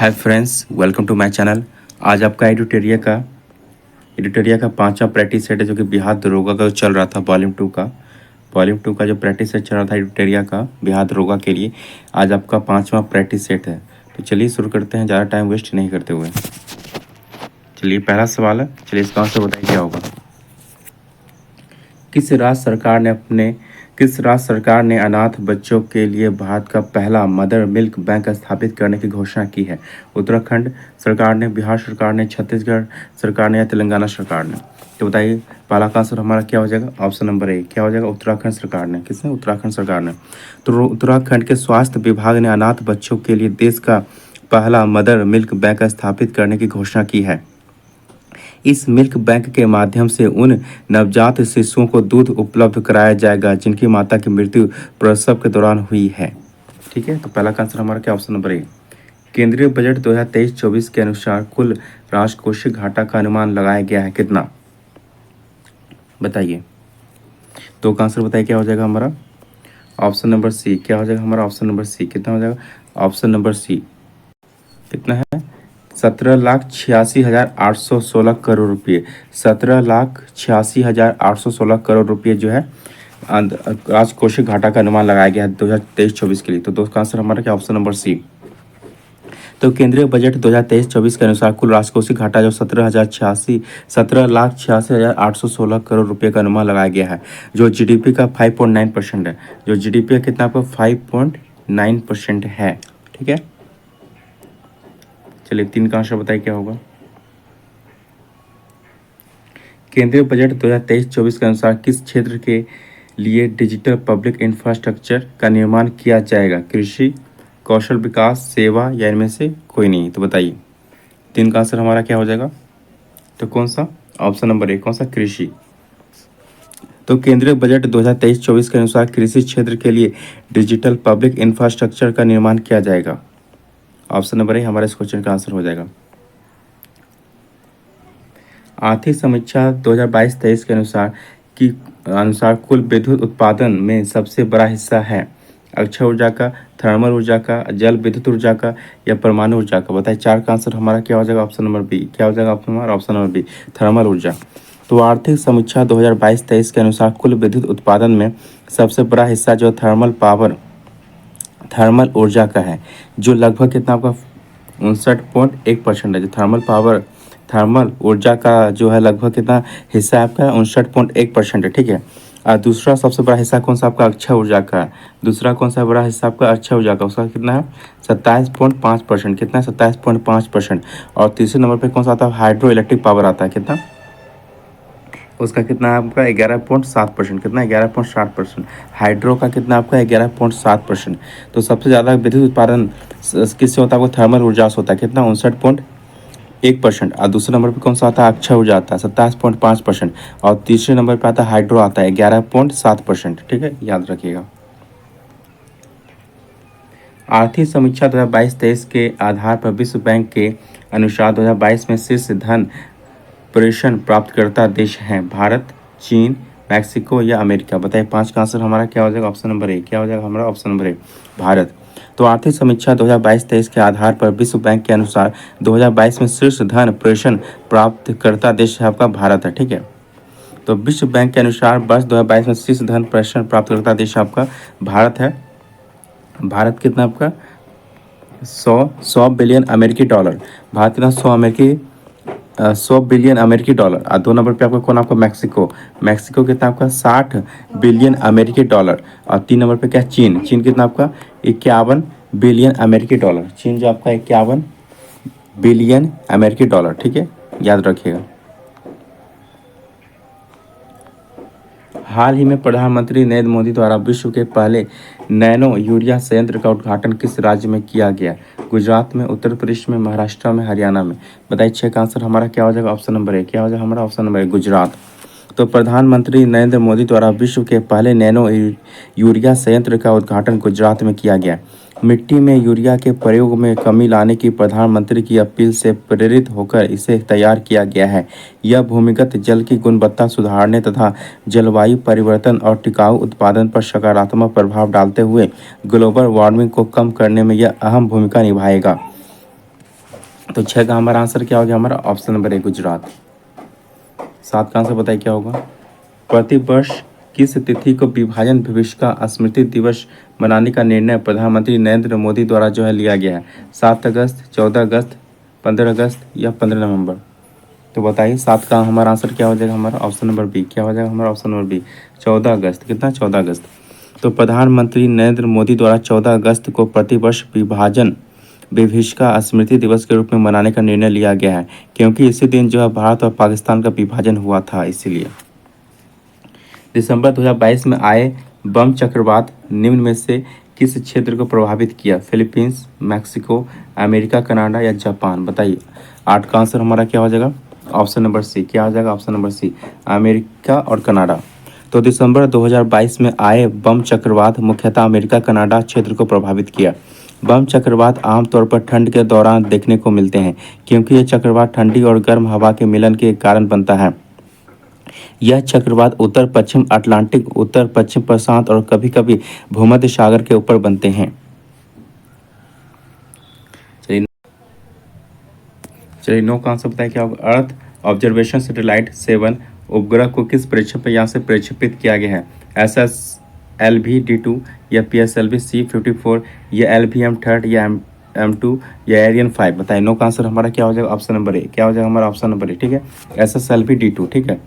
Hi friends, welcome to my channel. आज आपका एडिटोरिया का पांचवा प्रैक्टिस सेट है जो कि बिहार दरोगा का जो चल रहा था वॉल्यूम 2 का जो प्रैक्टिस सेट चल रहा था एडिटोरिया का बिहार दरोगा के लिए। आज आपका पांचवा प्रैक्टिस सेट है। तो चलिए शुरू करते हैं, ज़्यादा टाइम वेस्ट नहीं करते हुए। चलिए पहला सवाल है, चलिए इसका आंसर बताइए क्या होगा। किस राज्य सरकार ने अनाथ बच्चों के लिए भारत का पहला मदर मिल्क बैंक स्थापित करने की घोषणा की है? उत्तराखंड सरकार ने, बिहार सरकार ने, छत्तीसगढ़ सरकार ने या तेलंगाना सरकार ने? तो बताइए पहला का आंसर हमारा क्या हो जाएगा। ऑप्शन नंबर ए क्या हो जाएगा, उत्तराखंड सरकार ने। किसने? उत्तराखंड सरकार ने। तो उत्तराखंड के स्वास्थ्य विभाग ने अनाथ बच्चों के लिए देश का पहला मदर मिल्क बैंक स्थापित करने की घोषणा की है। इस मिल्क बैंक के माध्यम से उन नवजात शिशुओं को दूध उपलब्ध कराया जाएगा जिनकी माता की मृत्यु प्रसव के दौरान हुई है। ठीक है, तो पहला का आंसर हमारा क्या, ऑप्शन नंबर ए। केंद्रीय बजट 2023-24 के अनुसार कुल राजकोषीय घाटा का अनुमान लगाया गया है कितना? बताइए। तो का आंसर बताइए क्या हो जाएगा हमारा। ऑप्शन नंबर सी क्या हो जाएगा हमारा। ऑप्शन नंबर सी कितना हो जाएगा। ऑप्शन नंबर सी कितना है, 17,86,816 करोड़ रुपये। 17,86,816 करोड़ रुपये जो है राजकोषीय घाटा का अनुमान लगाया गया है 2023-24 के लिए। तो दोस्त का आंसर हमारा क्या, ऑप्शन नंबर सी। तो केंद्रीय बजट 2023-24 के अनुसार कुल राजकोषीय घाटा जो 17,86,816 करोड़ रुपये का अनुमान लगाया गया है, जो जीडीपी का 5.9% है। जो जीडीपी का कितना आपका 5.9% है। ठीक है, चलिए 3 का आंसर बताइए क्या होगा। केंद्रीय बजट 2023-24 के अनुसार किस क्षेत्र के लिए डिजिटल पब्लिक इंफ्रास्ट्रक्चर का निर्माण किया जाएगा? कृषि, कौशल विकास, सेवा या इनमें से कोई नहीं? तो बताइए 3 का आंसर हमारा क्या हो जाएगा। तो कौन सा, ऑप्शन नंबर ए कौन सा, कृषि। तो केंद्रीय बजट 2023-24 के अनुसार कृषि क्षेत्र के लिए डिजिटल पब्लिक इंफ्रास्ट्रक्चर का निर्माण किया जाएगा। ऑप्शन नंबर ए हमारे इस क्वेश्चन का आंसर हो जाएगा। आर्थिक समीक्षा 2022-23 के अनुसार कुल विद्युत उत्पादन में सबसे बड़ा हिस्सा है अक्षय ऊर्जा का, थर्मल ऊर्जा का, जल विद्युत ऊर्जा का या परमाणु ऊर्जा का? बताइए 4 का आंसर हमारा क्या हो जाएगा। ऑप्शन नंबर बी क्या हो जाएगा ऑप्शन हमारा, ऑप्शन नंबर बी थर्मल ऊर्जा। तो आर्थिक समीक्षा 2022-23 के अनुसार कुल विद्युत उत्पादन में सबसे बड़ा हिस्सा जो थर्मल ऊर्जा का है, जो लगभग कितना आपका 59.1% है। जो थर्मल ऊर्जा का जो है लगभग कितना हिस्सा है आपका 59.1% है। ठीक है, और दूसरा सबसे बड़ा हिस्सा कौन सा आपका अक्षय ऊर्जा का है। दूसरा कौन सा बड़ा हिस्सा आपका अक्षय ऊर्जा का, उसका कितना है 27.5%। कितना है 27.5%। और तीसरे नंबर पे कौन सा आता है, हाइड्रो इलेक्ट्रिक पावर आता है। कितना, उसका कितना है आपका 11.7%। कितना 11.7%। हाइड्रो का कितना आपका 11.7%। तो सबसे ज़्यादा विद्युत उत्पादन किससे होता है, आपको थर्मल ऊर्जा से होता है। कितना 59.1%। और दूसरे नंबर पे कौन सा आता है, अक्षय ऊर्जा आता है 27.5%। और तीसरे नंबर पे आता है हाइड्रो आता है 11.7%। ठीक है, याद रखिएगा। आर्थिक समीक्षा 2022-23 के आधार पर विश्व बैंक के अनुसार 2022 में शीर्ष धन प्रेषण प्राप्तकर्ता देश हैं भारत, चीन, मैक्सिको या अमेरिका? बताइए 5 का आंसर हमारा क्या हो जाएगा। ऑप्शन नंबर ए क्या हो जाएगा हमारा, ऑप्शन नंबर ए भारत। तो आर्थिक समीक्षा 2022-23 के आधार पर विश्व बैंक के अनुसार 2022 में शीर्ष धन प्रेषण प्राप्तकर्ता देश है आपका भारत है। ठीक है, तो विश्व बैंक के अनुसार वर्ष 2022 में शीर्ष धन प्रेषण प्राप्तकर्ता देश आपका भारत है। भारत कितना आपका 100 बिलियन अमेरिकी डॉलर। भारत कितना 100 बिलियन अमेरिकी डॉलर। और 2 नंबर पे आपका कौन, आपका मैक्सिको कितना आपका 60 बिलियन अमेरिकी डॉलर। और 3 नंबर पे क्या, चीन कितना आपका 51 बिलियन अमेरिकी डॉलर। चीन जो आपका 51 बिलियन अमेरिकी डॉलर। ठीक है, याद रखिएगा। हाल ही में प्रधानमंत्री नरेंद्र मोदी द्वारा विश्व के पहले नैनो यूरिया संयंत्र का उद्घाटन किस राज्य में किया गया? गुजरात में, उत्तर प्रदेश में, महाराष्ट्र में, हरियाणा में? बताइए 6 का आंसर हमारा क्या हो जाएगा। ऑप्शन नंबर ए क्या हो जाएगा हमारा, ऑप्शन नंबर ए गुजरात। तो प्रधानमंत्री नरेंद्र मोदी द्वारा विश्व के पहले नैनो यूरिया संयंत्र का उद्घाटन गुजरात में किया गया। मिट्टी में यूरिया के प्रयोग में कमी लाने की प्रधानमंत्री की अपील से प्रेरित होकर इसे तैयार किया गया है। यह भूमिगत जल की गुणवत्ता सुधारने तथा जलवायु परिवर्तन और टिकाऊ उत्पादन पर सकारात्मक प्रभाव डालते हुए ग्लोबल वार्मिंग को कम करने में यह अहम भूमिका निभाएगा। तो 6 का हमारा आंसर क्या हो गया, हमारा ऑप्शन नंबर ए गुजरात। 7 का आंसर बताइए क्या होगा। प्रतिवर्ष किस तिथि को विभाजन विभीषिका स्मृति दिवस मनाने का निर्णय प्रधानमंत्री नरेंद्र मोदी द्वारा जो है लिया गया है। 7 अगस्त, 14 अगस्त, 15 अगस्त या 15 नवंबर। तो बताइए 7 का हमारा आंसर क्या हो जाएगा, हमारा ऑप्शन नंबर बी। क्या हो जाएगा हमारा ऑप्शन नंबर बी, 14 अगस्त। कितना, 14 अगस्त। तो प्रधानमंत्री नरेंद्र मोदी द्वारा 14 अगस्त को प्रतिवर्ष विभाजन विभीषिका स्मृति दिवस के रूप में मनाने का निर्णय लिया गया है, क्योंकि इसी दिन जो है भारत और पाकिस्तान का विभाजन हुआ था, इसीलिए। दिसंबर 2022 में आए बम चक्रवात निम्न में से किस क्षेत्र को प्रभावित किया। फिलीपींस, मैक्सिको, अमेरिका, कनाडा या जापान। बताइए 8 का आंसर हमारा क्या हो जाएगा, ऑप्शन नंबर सी। क्या हो जाएगा, ऑप्शन नंबर सी, अमेरिका और कनाडा। तो दिसंबर 2022 में आए बम चक्रवात मुख्यतः अमेरिका कनाडा क्षेत्र को प्रभावित किया। बम चक्रवात आमतौर पर ठंड के दौरान देखने को मिलते हैं, क्योंकि ये चक्रवात ठंडी और गर्म हवा के मिलन के कारण बनता है। यह चक्रवात उत्तर पश्चिम अटलांटिक, उत्तर पश्चिम प्रशांत और कभी कभी भूमध्य सागर के ऊपर बनते हैं। चलिए चलिए 9 का आंसर बताइए क्या होगा। अर्थ ऑब्जर्वेशन सैटेलाइट 7 उपग्रह को किस प्रक्षेपण यान से प्रक्षेपित किया गया है। SSLV-D2 या PSLV-C54 या LVM-30 या M2 या एरियन 5। बताइए 9 का आंसर हमारा क्या हो जाएगा, ऑप्शन नंबर ए। क्या हो जाएगा हमारा ऑप्शन नंबर ए, ठीक है, SSLV-D2, ठीक है।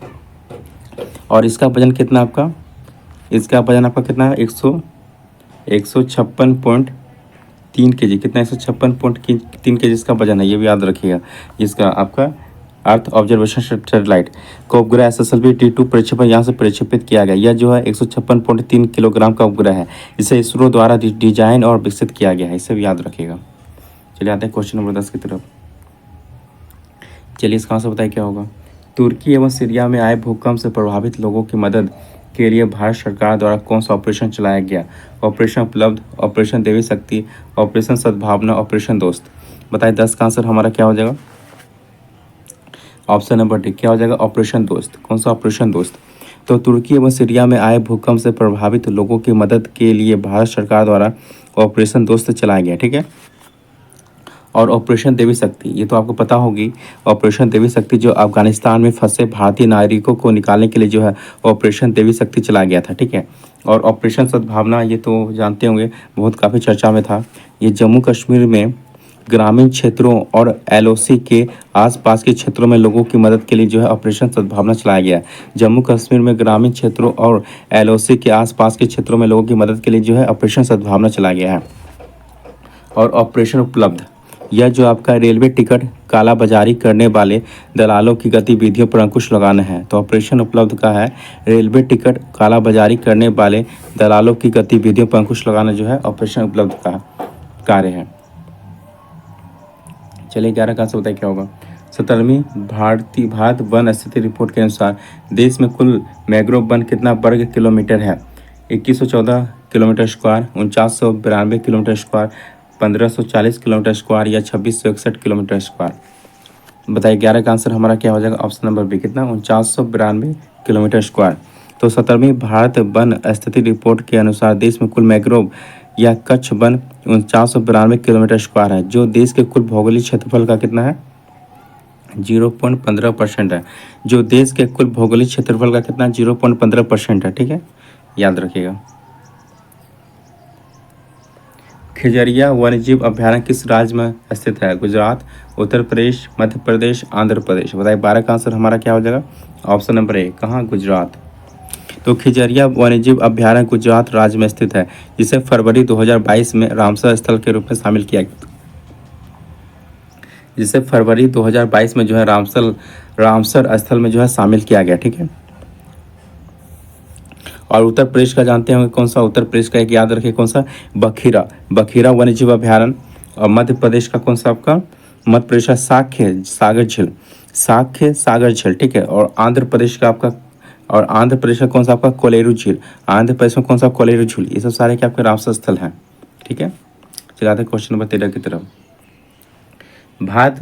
और इसका वजन कितना आपका, इसका वजन आपका कितना है, 156.3 kg। कितना, 156.3 kg इसका वजन है, ये भी याद रखिएगा। जिसका आपका अर्थ ऑब्जर्वेशन सैटेलाइट को उपग्रह SSLV-D2 प्रक्षेपण यहाँ से प्रक्षेपित किया गया। यह जो है 156.3 किलोग्राम का उपग्रह है। इसे इसरो द्वारा डिजाइन और विकसित किया गया है, इसे भी याद रखिएगा। चलिए आते हैं क्वेश्चन नंबर 10 की तरफ। चलिए इसका आंसर बताइए क्या होगा। तुर्की एवं सीरिया में आए भूकंप से प्रभावित लोगों की मदद के लिए भारत सरकार द्वारा कौन सा ऑपरेशन चलाया गया। ऑपरेशन उपलब्ध, ऑपरेशन देवी शक्ति, ऑपरेशन सद्भावना, ऑपरेशन दोस्त। बताइए 10 का आंसर हमारा क्या हो जाएगा, ऑप्शन नंबर डी। क्या हो जाएगा, ऑपरेशन दोस्त। कौन सा ऑपरेशन दोस्त। तो तुर्की एवं सीरिया में आए भूकंप से प्रभावित लोगों की मदद के लिए भारत सरकार द्वारा ऑपरेशन दोस्त चलाया गया, ठीक है। और ऑपरेशन देवी शक्ति, ये तो आपको पता होगी। ऑपरेशन देवी शक्ति जो अफगानिस्तान में फंसे भारतीय नागरिकों को निकालने के लिए जो है ऑपरेशन देवी शक्ति चलाया गया था, ठीक है। और ऑपरेशन सद्भावना, ये तो जानते होंगे, बहुत काफ़ी चर्चा में था। ये जम्मू कश्मीर में ग्रामीण क्षेत्रों और LOC के आसपास के क्षेत्रों में लोगों की मदद के लिए जो है ऑपरेशन सद्भावना चलाया गया है। जम्मू कश्मीर में ग्रामीण क्षेत्रों और LOC के आसपास के क्षेत्रों में लोगों की मदद के लिए जो है ऑपरेशन सद्भावना चलाया गया है। और ऑपरेशन उपलब्ध, यह जो आपका रेलवे टिकट कालाबाजारी करने वाले दलालों की गतिविधियों पर अंकुश लगाना है। तो ऑपरेशन उपलब्ध का है रेलवे टिकट कालाबाजारी करने वाले दलालों की गतिविधियों पर अंकुश लगाना जो है ऑपरेशन उपलब्ध का कार्य है। चलिए 11 का आंसर बताइए क्या होगा। 17वीं भारत वन स्थिति रिपोर्ट के अनुसार देश में कुल मैंग्रोव वन कितना वर्ग किलोमीटर है। 2114 kilometre square, 4992 kilometre square, 1540 kilometre square या 2661 किलोमीटर स्क्वायर। बताइए 11 का आंसर हमारा क्या हो जाएगा, ऑप्शन नंबर बी। कितना, 4992 किलोमीटर स्क्वायर। तो 17वीं भारत वन स्थिति रिपोर्ट के अनुसार देश में कुल मैंग्रोव या कच्छ वन 4992 किलोमीटर स्क्वायर है, जो देश के कुल भौगोलिक क्षेत्रफल का कितना है, 0.15% है। जो देश के कुल भौगोलिक क्षेत्रफल का कितना, 0.15% है, ठीक है, याद रखिएगा। खिजरिया वन्यजीव अभयारण्य किस राज्य में स्थित है। गुजरात, उत्तर प्रदेश, मध्य प्रदेश, आंध्र प्रदेश। बताइए 12 का आंसर हमारा क्या हो जाएगा, ऑप्शन नंबर ए। कहाँ, गुजरात। तो खिजरिया वन्यजीव अभयारण्य गुजरात राज्य में स्थित है, जिसे फरवरी 2022 में रामसर स्थल के रूप में शामिल किया गया। जिसे फरवरी 2022 में जो है रामसर स्थल में जो है शामिल किया गया, ठीक है। और उत्तर प्रदेश का जानते होंगे कौन सा, उत्तर प्रदेश का एक याद रखिए कौन सा, बखीरा वन्यजीव अभयारण्य। और मध्य प्रदेश का कौन सा आपका, मध्य प्रदेश का साक्य सागर झील, ठीक है। और आंध्र प्रदेश का आपका, और आंध्र प्रदेश का कौन सा आपका, कोलेरू झील। आंध्र प्रदेश में कौन सा, कोलेरू झील। ये सब सारे क्या आपके रामसर स्थल हैं, ठीक है। चलाते हैं क्वेश्चन नंबर 13 की तरफ। भारत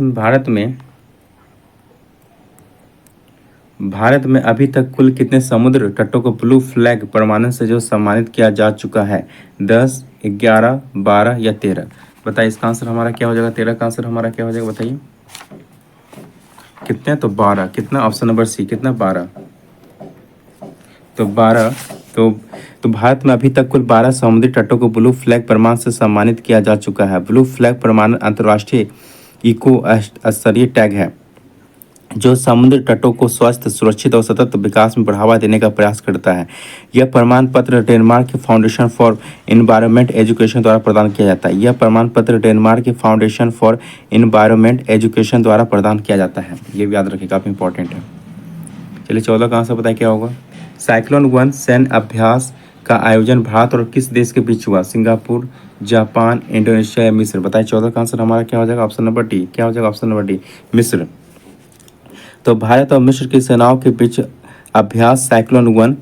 में अभी तक कुल कितने समुद्र तटों को ब्लू फ्लैग प्रमाणन से जो सम्मानित किया जा चुका है। 10, 11, 12 या 13। बताइए इसका आंसर हमारा क्या हो जाएगा, 13 का आंसर हमारा क्या हो जाएगा, बताइए। कितने, तो 12, कितना, ऑप्शन नंबर सी, कितना, 12। तो 12। तो भारत में अभी तक कुल 12 समुद्री तटों को ब्लू फ्लैग प्रमाण से सम्मानित किया जा चुका है। ब्लू फ्लैग प्रमाण अंतर्राष्ट्रीय इको स्तरीय टैग है जो समुद्र तटों को स्वस्थ, सुरक्षित और सतत विकास में बढ़ावा देने का प्रयास करता है। यह प्रमाण पत्र डेनमार्क के फाउंडेशन फॉर एनवायरनमेंट एजुकेशन द्वारा प्रदान किया जाता है। यह प्रमाण पत्र डेनमार्क के फाउंडेशन फॉर एनवायरनमेंट एजुकेशन द्वारा प्रदान किया जाता है। ये भी याद रखिए, काफ़ी इंपॉर्टेंट है। चलिए 14 का आंसर बताइए क्या होगा। साइक्लोन 1 सैन्य अभ्यास का आयोजन भारत और किस देश के बीच हुआ? सिंगापुर, जापान, इंडोनेशिया या मिस्र? बताइए 14 का आंसर हमारा क्या हो जाएगा? Option number D. क्या हो जाएगा? ऑप्शन नंबर डी, मिस्र। तो भारत और मिस्र की सेनाओं के बीच अभ्यास साइक्लोन 1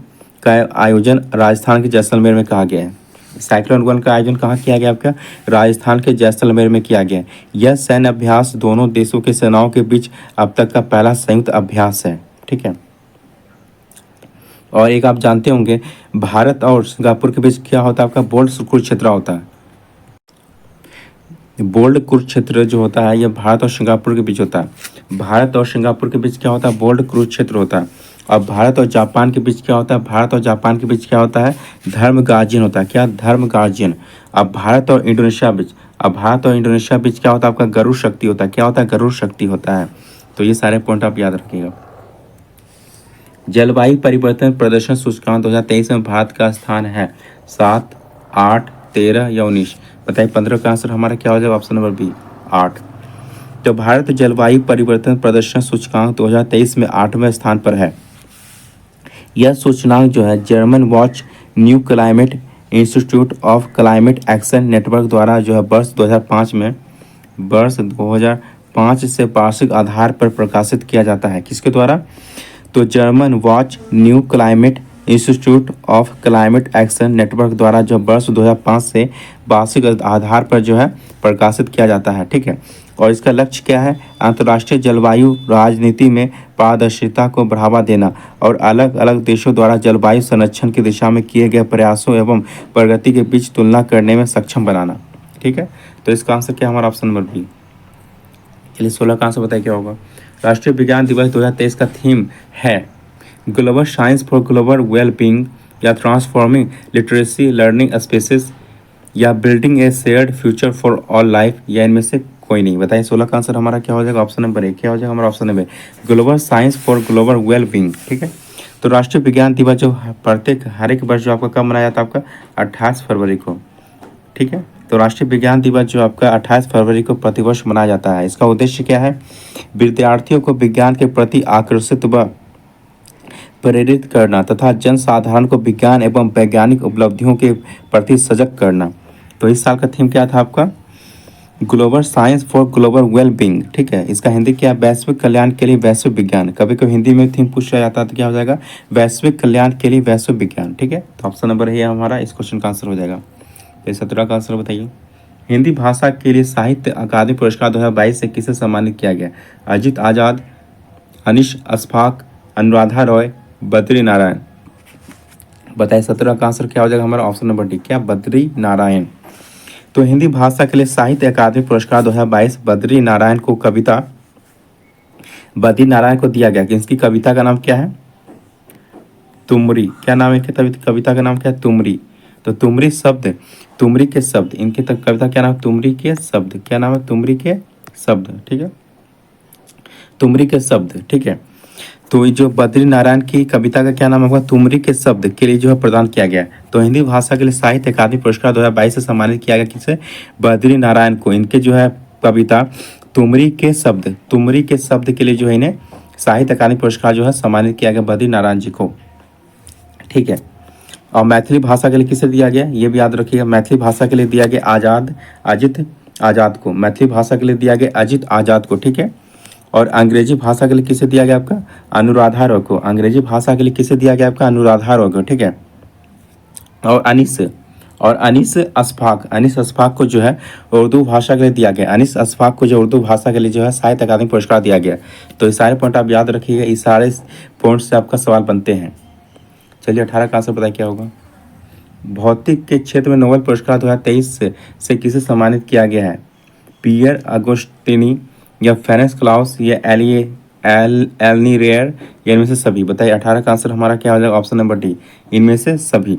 का आयोजन राजस्थान के जैसलमेर में कहा गया है। साइक्लोन 1 का आयोजन कहाँ किया गया? आपका राजस्थान के जैसलमेर में किया गया। यह सैन्य अभ्यास दोनों देशों के सेनाओं के बीच अब तक का पहला संयुक्त अभ्यास है। ठीक है। और एक आप जानते होंगे, भारत और सिंगापुर के बीच क्या होता है? आपका बोल्ड कुरुक्षेत्र होता है। बोल्ड कुरुक्षेत्र जो होता है, यह भारत और सिंगापुर के बीच होता है। भारत और सिंगापुर के बीच क्या होता है? बोल्ड कुरुक्षेत्र होता है। और भारत और जापान के बीच क्या होता है? भारत और जापान के बीच क्या होता है? धर्म गार्जियन होता है। क्या? धर्म गार्जियन। अब भारत और इंडोनेशिया बीच, अब भारत और इंडोनेशिया बीच क्या होता है? आपका गरुड़ शक्ति होता है। क्या होता है? गरुड़ शक्ति होता है। तो ये सारे पॉइंट आप याद रखिएगा। जलवायु परिवर्तन प्रदर्शन सूचकांक 2023 में भारत का स्थान है 7, 8, 13 या 19? बताइए 15 का आंसर हमारा क्या हो जाएगा? Option number B, 8। तो भारत जलवायु परिवर्तन प्रदर्शन सूचकांक 2023 में 8वें स्थान पर है। यह सूचकांक जो है German watch new climate institute of climate action network द्वारा जो है वर्ष 2005 से वार्षिक आधार पर प्रकाशित किया जाता है। किसके द्वारा? तो German watch new climate institute of climate action network द्वारा जो वर्ष 2005 से वार्षिक आधार पर जो है प्रकाशित किया जाता है। ठीक है। और इसका लक्ष्य क्या है? अंतर्राष्ट्रीय जलवायु राजनीति में पारदर्शिता को बढ़ावा देना और अलग अलग देशों द्वारा जलवायु संरक्षण की दिशा में किए गए प्रयासों एवं प्रगति के बीच तुलना करने में सक्षम बनाना। ठीक है। तो इसका आंसर क्या हमारा? Option number B. चलिए 16 का आंसर बताइए क्या होगा। राष्ट्रीय विज्ञान दिवस 2023 का थीम है global science for global wellbeing या ट्रांसफॉर्मिंग लिटरेसी लर्निंग स्पेसेस या building A shared future for all life, या इनमें से कोई नहीं? बताइए 16 का आंसर हमारा क्या हो जाएगा? ऑप्शन नंबर ए। क्या हो जाएगा हमारा? Option number global science for global wellbeing. ठीक है। तो राष्ट्रीय विज्ञान दिवस जो प्रत्येक हर एक वर्ष जो आपका कब मनाया जाता है? आपका 28 फरवरी को। ठीक है। तो राष्ट्रीय विज्ञान दिवस जो आपका 28 फरवरी को प्रतिवर्ष मनाया जाता है। इसका उद्देश्य क्या है? विद्यार्थियों को विज्ञान के प्रति आकर्षित व प्रेरित करना तथा जन साधारण को विज्ञान एवं वैज्ञानिक उपलब्धियों के प्रति सजग करना। तो इस साल का थीम क्या था आपका? Global science for global wellbeing. ठीक है। इसका हिंदी क्या? वैश्विक कल्याण के लिए वैश्विक विज्ञान। कभी कभी हिंदी में थीम पूछा जाता है तो क्या हो जाएगा? वैश्विक कल्याण के लिए वैश्विक विज्ञान। ठीक है। तो ऑप्शन नंबर है हमारा इस क्वेश्चन का आंसर हो जाएगा। तो 17 का आंसर बताइए। हिंदी भाषा के लिए साहित्य अकादमी पुरस्कार 2022 से किसे सम्मानित किया गया? अजित आजाद, अनीश अस्फाक, अनुराधा रॉय, बद्री नारायण? बताइए 17 का आंसर क्या हो जाएगा हमारा? Option number D. क्या? बद्री नारायण। तो हिंदी भाषा के लिए साहित्य अकादमी पुरस्कार 2022 बद्री नारायण को दिया गया। कि इसकी कविता का नाम क्या है? तुमरी। क्या नाम है? कविता का नाम क्या है? तुमरी। तो तुमरी शब्द, तुमरी के शब्द, इनकी कविता क्या नाम है? तुमरी के शब्द। क्या नाम है? तुमरी के शब्द। ठीक है। तुमरी के शब्द। ठीक है। तो जो बद्री नारायण की कविता का क्या नाम होगा? तुमरी के शब्द के लिए जो है प्रदान किया गया। तो हिंदी भाषा के लिए साहित्य अकादमी पुरस्कार 2022 से सम्मानित किया गया किसे? बद्री नारायण को। इनके जो है कविता तुमरी के शब्द के लिए जो है इन्हें साहित्य अकादमी पुरस्कार जो है सम्मानित किया गया बद्री नारायण जी को। ठीक है। और मैथिली भाषा के लिए किसे दिया गया? ये भी याद रखिएगा। मैथिली भाषा के लिए दिया गया अजित आजाद को। मैथिली भाषा के लिए दिया गया अजित आजाद को। ठीक है। और अंग्रेजी भाषा के लिए किसे दिया गया? आपका अनुराधा रॉय को। अंग्रेजी भाषा के लिए किसे दिया गया? आपका अनुराधा रॉय को। ठीक है। और अनीस अस्फाक को जो है उर्दू भाषा के लिए दिया गया। अनीस अस्फाक को जो उर्दू भाषा के लिए जो है साहित्य अकादमी पुरस्कार दिया गया। तो ये सारे पॉइंट आप याद रखिएगा। इस सारे पॉइंट से आपका सवाल बनते हैं। चलिए 18 का आंसर बताइए क्या होगा। भौतिक के क्षेत्र में नोबेल पुरस्कार 2023 से किसे सम्मानित किया गया है? पियर अगोस्टिनी या फेरेंस क्लाउस या एलिए एलनी रेयर या इनमें से सभी? बताइए 18 का आंसर हमारा क्या हो जाएगा? ऑप्शन नंबर डी, इनमें से सभी।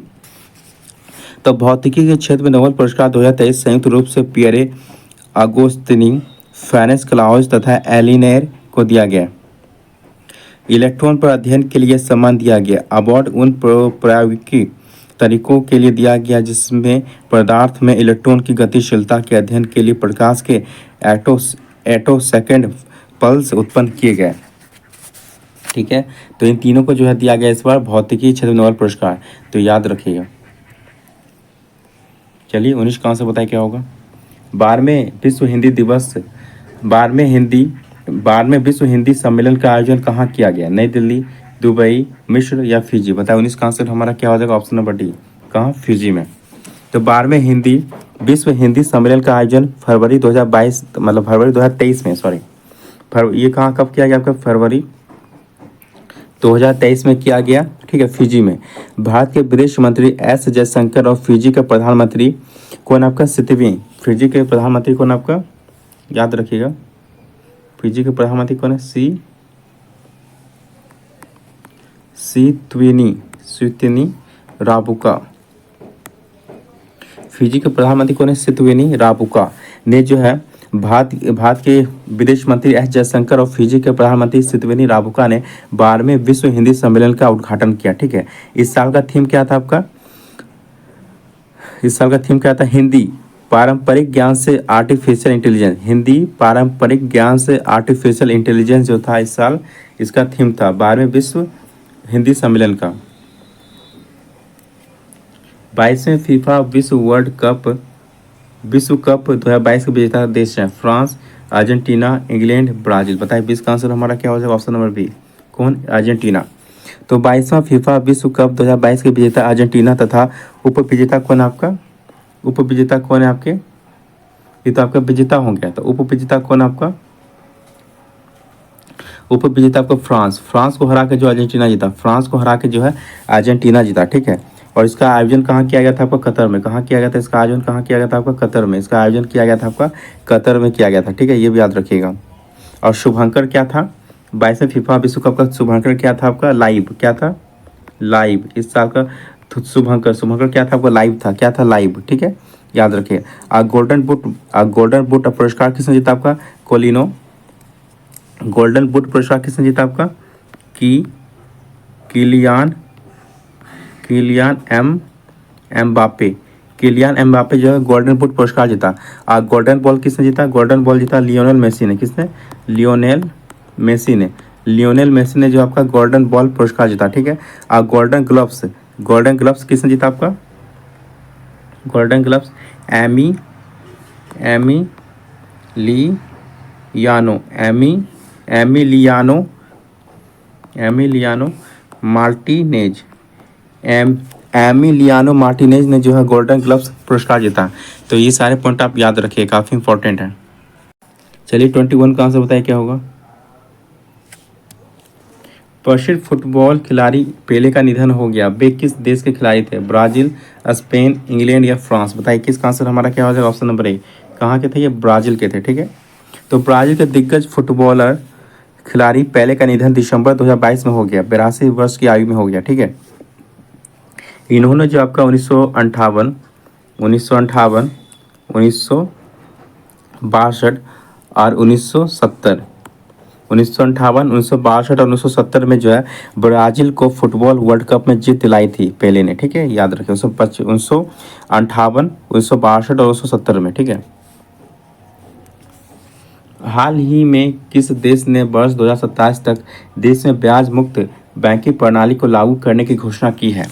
तो भौतिकी के क्षेत्र में नोबेल पुरस्कार 2023 संयुक्त रूप से पियरे अगोस्तिनी, फैनेस क्लाउज तथा एलिनेर को दिया गया। इलेक्ट्रॉन पर अध्ययन के लिए सम्मान दिया गया। अवार्ड उन प्रायोगिक तरीकों के लिए दिया गया जिसमें पदार्थ में इलेक्ट्रॉन की गतिशीलता के अध्ययन के लिए प्रकाश के एटो सेकेंड पल्स उत्पन्न किए गए। ठीक है, तो इन तीनों को जो है दिया गया इस बार भौतिकी क्षेत्र में नोबेल पुरस्कार, तो याद रखिएगा। चलिए 19 का आंसर बताइए क्या होगा? 12वें विश्व हिंदी दिवस 12वें विश्व हिंदी सम्मेलन का आयोजन कहाँ किया गया? नई दिल्ली, दुबई, मिस्र या फिजी? बताए 19 का आंसर हमारा क्या हो जाएगा? ऑप्शन नंबर डी, कहाँ? फिजी में। तो 12वें विश्व हिंदी सम्मेलन का आयोजन फरवरी 2022 मतलब फरवरी 2023 में, सॉरी ये कहाँ कब किया गया आपका? फरवरी 2023 में किया गया। ठीक है, फिजी में। भारत के विदेश मंत्री एस जयशंकर और फिजी के प्रधानमंत्री कौन आपका? सितवी। फिजी के प्रधानमंत्री कौन आपका? याद रखिएगा, फिजी के प्रधानमंत्री कौन है? सितवीनी राबुका। फिजी के प्रधानमंत्री कौन है? सितवीनी राबुका ने जो है भारत के विदेश मंत्री एस जयशंकर और फिजी के प्रधानमंत्री सितवीनी राबुका ने 12वें विश्व हिंदी सम्मेलन का उद्घाटन किया। ठीक है, इस साल का थीम क्या था आपका? इस साल का थीम क्या था? हिंदी पारंपरिक ज्ञान से आर्टिफिशियल इंटेलिजेंस। हिंदी पारंपरिक ज्ञान से आर्टिफिशियल इंटेलिजेंस जो था इस साल इसका थीम था 12वें विश्व हिंदी सम्मेलन का। 22वें फीफा विश्व कप 2022 के विजेता देश हैं फ्रांस, अर्जेंटीना, इंग्लैंड, ब्राजील। बताइए 20 का आंसर हमारा क्या हो जाएगा? ऑप्शन नंबर बी, कौन? अर्जेंटीना। तो 22वां फीफा विश्व कप 2022 के विजेता अर्जेंटीना तथा उपविजेता कौन आपका? उपविजेता कौन है आपके? ये तो आपका विजेता हो गया, तो उपविजेता कौन आपका? उपविजेता आपका फ्रांस को हरा के जो अर्जेंटीना जीता, फ्रांस को हरा के जो है अर्जेंटीना जीता। ठीक है, और इसका आयोजन कहाँ किया गया था आपका? कतर में। कहाँ किया गया था इसका आयोजन? कहाँ किया गया था आपका? कतर में। इसका आयोजन किया गया था आपका कतर में किया गया था। ठीक है, ये भी याद रखिएगा। और शुभंकर क्या था 22वें फीफा विश्व कप का? शुभंकर क्या था आपका? लाइव। क्या था? लाइव। इस साल का शुभंकर क्या था आपका? लाइव था। क्या था? लाइव। ठीक है, याद रखिए। गोल्डन बूट पुरस्कार किसने जीता आपका? कोलिनो। गोल्डन बूट पुरस्कार किसने जीता आपका? किलियान एम्बापे जो है गोल्डन बूट पुरस्कार जीता। गोल्डन बॉल किसने जीता? गोल्डन बॉल जीता लियोनेल मेसी ने। किसने? लियोनेल मेसी ने जो आपका गोल्डन बॉल पुरस्कार जीता। ठीक है, गोल्डन ग्लव्स किसने जीता आपका? गोल्डन ग्लव्स एमिलियानो मार्टिनेज ने जो है गोल्डन ग्लव्स पुरस्कार जीता। तो ये सारे पॉइंट आप याद रखिए, काफ़ी इंपॉर्टेंट है। चलिए 21 का आंसर बताइए क्या होगा? प्रसिद्ध फुटबॉल खिलाड़ी पेले का निधन हो गया। वे किस देश के खिलाड़ी थे? ब्राजील, स्पेन, इंग्लैंड या फ्रांस? बताइए किसका आंसर हमारा क्या हो जाएगा? ऑप्शन नंबर ए, कहाँ के थे? ये ब्राज़ील के थे। ठीक है, तो ब्राज़ील के दिग्गज फुटबॉलर खिलाड़ी पेले का निधन दिसंबर 2022 में हो गया। 82 वर्ष की आयु में हो गया। ठीक है, इन्होंने जो आपका 1958, 1962 और 1970 1958, 1962 और 1970 में जो है ब्राज़ील को फुटबॉल वर्ल्ड कप में जीत दिलाई थी पेले ने। ठीक है, याद रखें 1958, 1962 और 1970 में। ठीक है, हाल ही में किस देश ने वर्ष 2027 तक देश में ब्याज मुक्त बैंकिंग प्रणाली को लागू करने की घोषणा की है?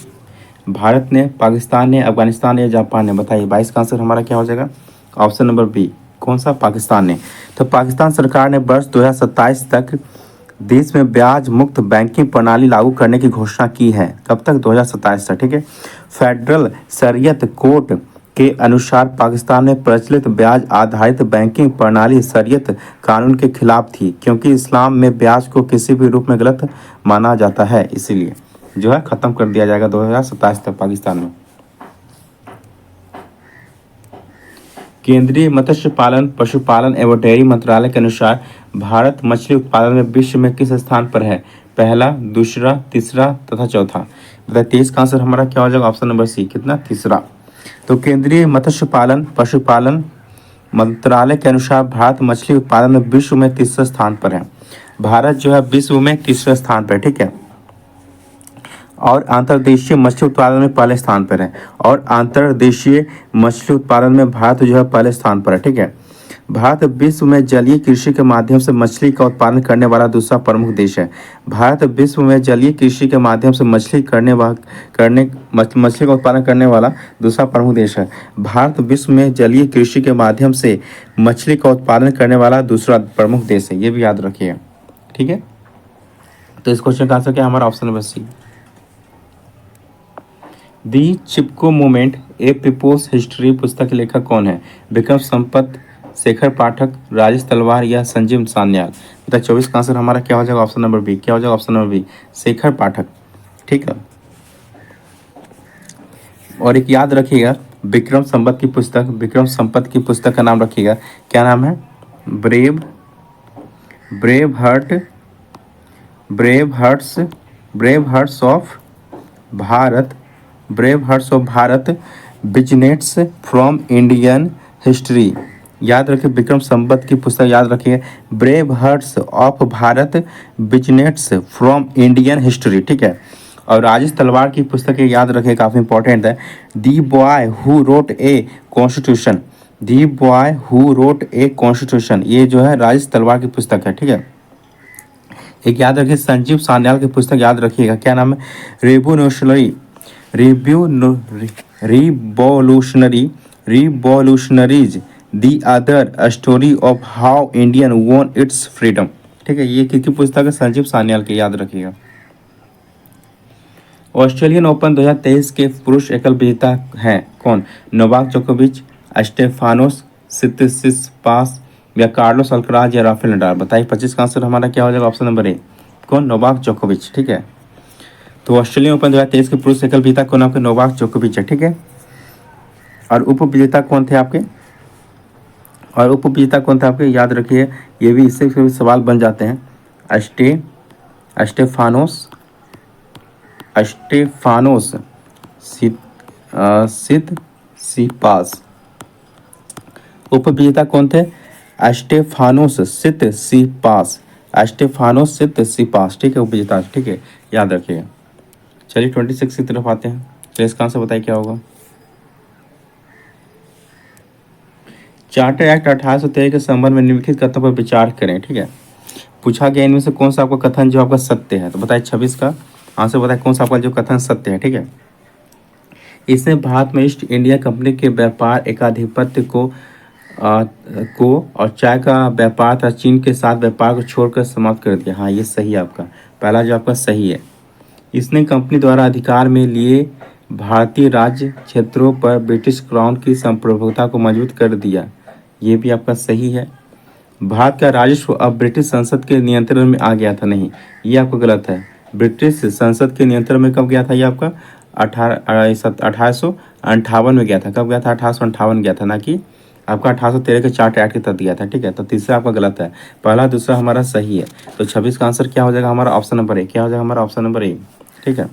भारत ने, पाकिस्तान ने, अफगानिस्तान या जापान ने? बताइए 22 का आंसर हमारा क्या हो जाएगा? ऑप्शन नंबर बी, कौन सा? पाकिस्तान ने। तो पाकिस्तान सरकार ने वर्ष 2027 तक देश में ब्याज मुक्त बैंकिंग प्रणाली लागू करने की घोषणा की है। कब तक? 2027 तक। ठीक है, फेडरल शरीयत कोर्ट के अनुसार पाकिस्तान में प्रचलित ब्याज आधारित बैंकिंग प्रणाली शरीयत कानून के खिलाफ थी, क्योंकि इस्लाम में ब्याज को किसी भी रूप में गलत माना जाता है, इसीलिए जो है ख़त्म कर दिया जाएगा 2027 तक पाकिस्तान में। केंद्रीय मत्स्य पालन पशुपालन एवं डेयरी मंत्रालय के अनुसार भारत मछली उत्पादन में विश्व में किस स्थान पर है? पहला, दूसरा, तीसरा तथा चौथा। बताइए 23 का आंसर हमारा क्या हो जाएगा? ऑप्शन नंबर सी, कितना? तीसरा। तो केंद्रीय मत्स्य पालन पशुपालन मंत्रालय के अनुसार भारत मछली उत्पादन में विश्व में तीसरे स्थान पर है। भारत जो है विश्व में तीसरे स्थान पर, ठीक है। और अंतर्देशीय मछली उत्पादन में पहले स्थान पर है। और अंतर्देशीय मछली उत्पादन में भारत जो है पहले स्थान पर है, ठीक है। भारत विश्व में जलीय कृषि के माध्यम से मछली का उत्पादन करने वाला दूसरा प्रमुख देश है। भारत विश्व में जलीय कृषि के माध्यम से मछली का उत्पादन करने वाला दूसरा प्रमुख देश है। भारत विश्व में जलीय कृषि के माध्यम से मछली का उत्पादन करने वाला दूसरा प्रमुख देश है, ये भी याद रखिएगा, ठीक है। तो इस क्वेश्चन का आंसर क्या है हमारा? Option number C. The Chipko movement a people's history पुस्तक के लेखक कौन है? विक्रम संपत, शेखर पाठक, राजेश तलवार या संजीव सान्याल। बताइए 24 का आंसर हमारा क्या हो जाएगा? Option number B. क्या हो जाएगा? Option number B, Shekhar Pathak, ठीक है। और एक याद रखिएगा, विक्रम संपत की पुस्तक का नाम रखिएगा, क्या नाम है? Brave hearts of Bharat vignettes from Indian history. याद रखिए, विक्रम संपत की पुस्तक याद रखिए, brave hearts of Bharat vignettes from Indian history, ठीक है। और राजेश तलवार की पुस्तक याद रखिए, काफ़ी इंपॉर्टेंट है, दी boy who wrote a constitution. ये जो है राजेश तलवार की पुस्तक है, ठीक है। एक याद रखिए, संजीव सान्याल की पुस्तक याद रखिएगा, क्या नाम है? Revolutionaries the other story of how Indian von it's freedom, ठीक है। ये किसकी पुस्तक है? संजीव सान्याल की, याद रखिएगा। ऑस्ट्रेलियन ओपन 2023 के पुरुष एकल विजेता हैं कौन? नोवाक जोकोविच, स्टेफानोस सित्सिपास या कार्लोस अल्कराज या राफेल नडाल। बताइए 25 का आंसर हमारा क्या हो जाएगा? ऑप्शन नंबर ए, कौन? नोवाक जोकोविच, ठीक है। तो ऑस्ट्रेलियन ओपन 2023 के पुरुष एकल विजेता कौन? आपके नोवाक जोकोविच है, ठीक है। और उप विजेता कौन थे आपके? याद रखिए, ये भी इससे भी सवाल बन जाते हैं। Stefanos Tsitsipas. उप विजेता कौन थे? स्टेफानोस सित्सिपास, ठीक है, उप विजेता, ठीक है, याद रखिएगा। चलिए 26 की तरफ आते हैं। तो इसका आंसर बताइए क्या होगा? चार्टर एक्ट 1813 के संबंध में निम्नलिखित कथनों पर विचार करें, ठीक है। पूछा गया इनमें से कौन सा आपका कथन जो आपका सत्य है? तो बताइए 26 का आंसर बताइए, कौन सा आपका जो कथन सत्य है, ठीक है। इसने भारत में ईस्ट इंडिया कंपनी के व्यापार एकाधिपत्य को और चाय का व्यापार था चीन के साथ व्यापार को छोड़कर समाप्त कर दिया। हाँ, ये सही है आपका, पहला जो आपका सही है। इसने कंपनी द्वारा अधिकार में लिए भारतीय राज्य क्षेत्रों पर ब्रिटिश क्राउन की संप्रभुता को मजबूत कर दिया। ये भी आपका सही है। भारत का राजस्व अब ब्रिटिश संसद के नियंत्रण में आ गया था। नहीं, ये आपका गलत है। ब्रिटिश संसद के नियंत्रण में कब गया था? ये आपका 1858 में गया था। कब गया था? 1858 गया था, ना कि आपका 1813 के चार्टर एक्ट के तहत दिया था, ठीक है। तो तीसरा आपका गलत है, पहला दूसरा हमारा सही है। तो 26 का आंसर क्या हो जाएगा हमारा? ऑप्शन नंबर ए। क्या हो जाएगा हमारा? ऑप्शन नंबर ए, ठीक है।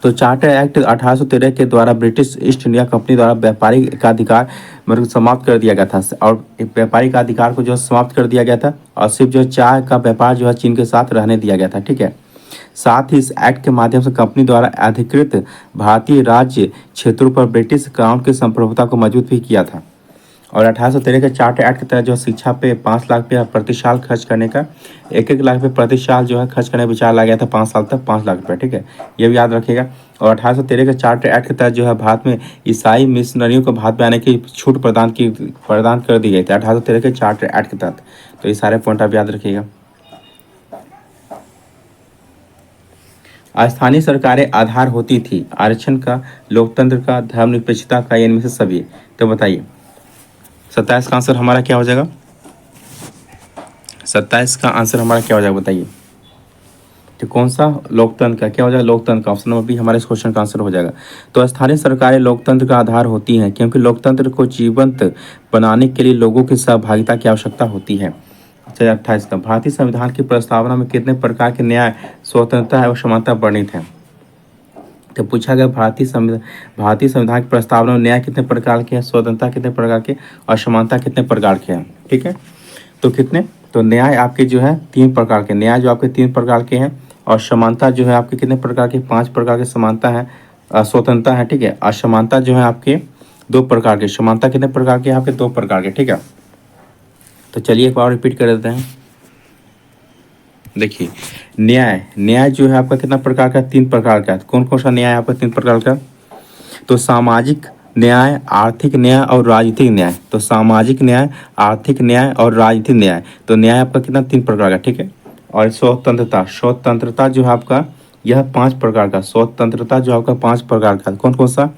तो चार्टर एक्ट 1813 के द्वारा ब्रिटिश ईस्ट इंडिया कंपनी द्वारा व्यापारिक एकाधिकार मतलब समाप्त कर दिया गया था। और व्यापारिक अधिकार को जो समाप्त कर दिया गया था और सिर्फ जो चाय का व्यापार जो है चीन के साथ रहने दिया गया था, ठीक है। साथ ही इस एक्ट के माध्यम से कंपनी द्वारा अधिकृत भारतीय राज्य क्षेत्रों पर ब्रिटिश क्राउन की संप्रभुता को मजबूत भी किया था। और 1813 के चार्टर एक्ट के तहत जो शिक्षा पे 5 लाख रुपया प्रति साल खर्च करने का 1 लाख रुपये प्रति साल जो है खर्च करने का विचार लाया गया था 5 साल तक 5 लाख रुपये, ठीक है। ये भी याद रखिएगा। और 1813 के चार्टर एक्ट के तहत जो है भारत में ईसाई मिशनरियों को भारत में आने की छूट प्रदान कर दी गई थी 1813 के चार्टर एक्ट के तहत। तो ये सारे पॉइंट आप याद रखिएगा। स्थानीय सरकारें आधार होती थी आरक्षण का, लोकतंत्र का, धर्मनिरपेक्षता का, इनमें से सभी। तो बताइए 27 का आंसर हमारा क्या हो जाएगा? 27 का आंसर हमारा क्या हो जाएगा बताइए। ये कौन सा लोकतंत्र का क्या हो जाएगा, लोकतंत्र का। ऑप्शन नंबर बी हमारे इस क्वेश्चन का आंसर हो जाएगा। तो स्थानीय सरकारें लोकतंत्र का आधार होती हैं क्योंकि लोकतंत्र को जीवंत बनाने के लिए लोगों की सहभागिता की आवश्यकता होती है। चलिए 28 का, भारतीय संविधान की प्रस्तावना में कितने प्रकार के न्याय, स्वतंत्रता एवं समानता वर्णित है। तो पूछा गया भारतीय संविधान की प्रस्तावना में न्याय कितने प्रकार के हैं, स्वतंत्रता कितने प्रकार के और समानता कितने प्रकार के हैं। ठीक है, तो कितने, तो न्याय आपके जो है 3 प्रकार के, न्याय जो आपके 3 प्रकार के हैं और समानता जो है आपके कितने प्रकार के, 5 प्रकार के समानता है, स्वतंत्रता है। ठीक है, और समानता जो है आपके 2 प्रकार के, समानता कितने प्रकार के, आपके 2 प्रकार के। ठीक है, तो चलिए एक बार रिपीट कर देते हैं। देखिए न्याय जो है आपका कितना प्रकार का, 3 प्रकार का। कौन कौन सा न्याय है आपका 3 प्रकार का, तो सामाजिक न्याय, आर्थिक न्याय और राजनीतिक न्याय। तो सामाजिक न्याय, आर्थिक न्याय और राजनीतिक न्याय, तो न्याय आपका कितना 3 प्रकार का। ठीक है, और स्वतंत्रता जो है आपका यह 5 प्रकार का, स्वतंत्रता जो आपका 5 प्रकार का। कौन कौन सा,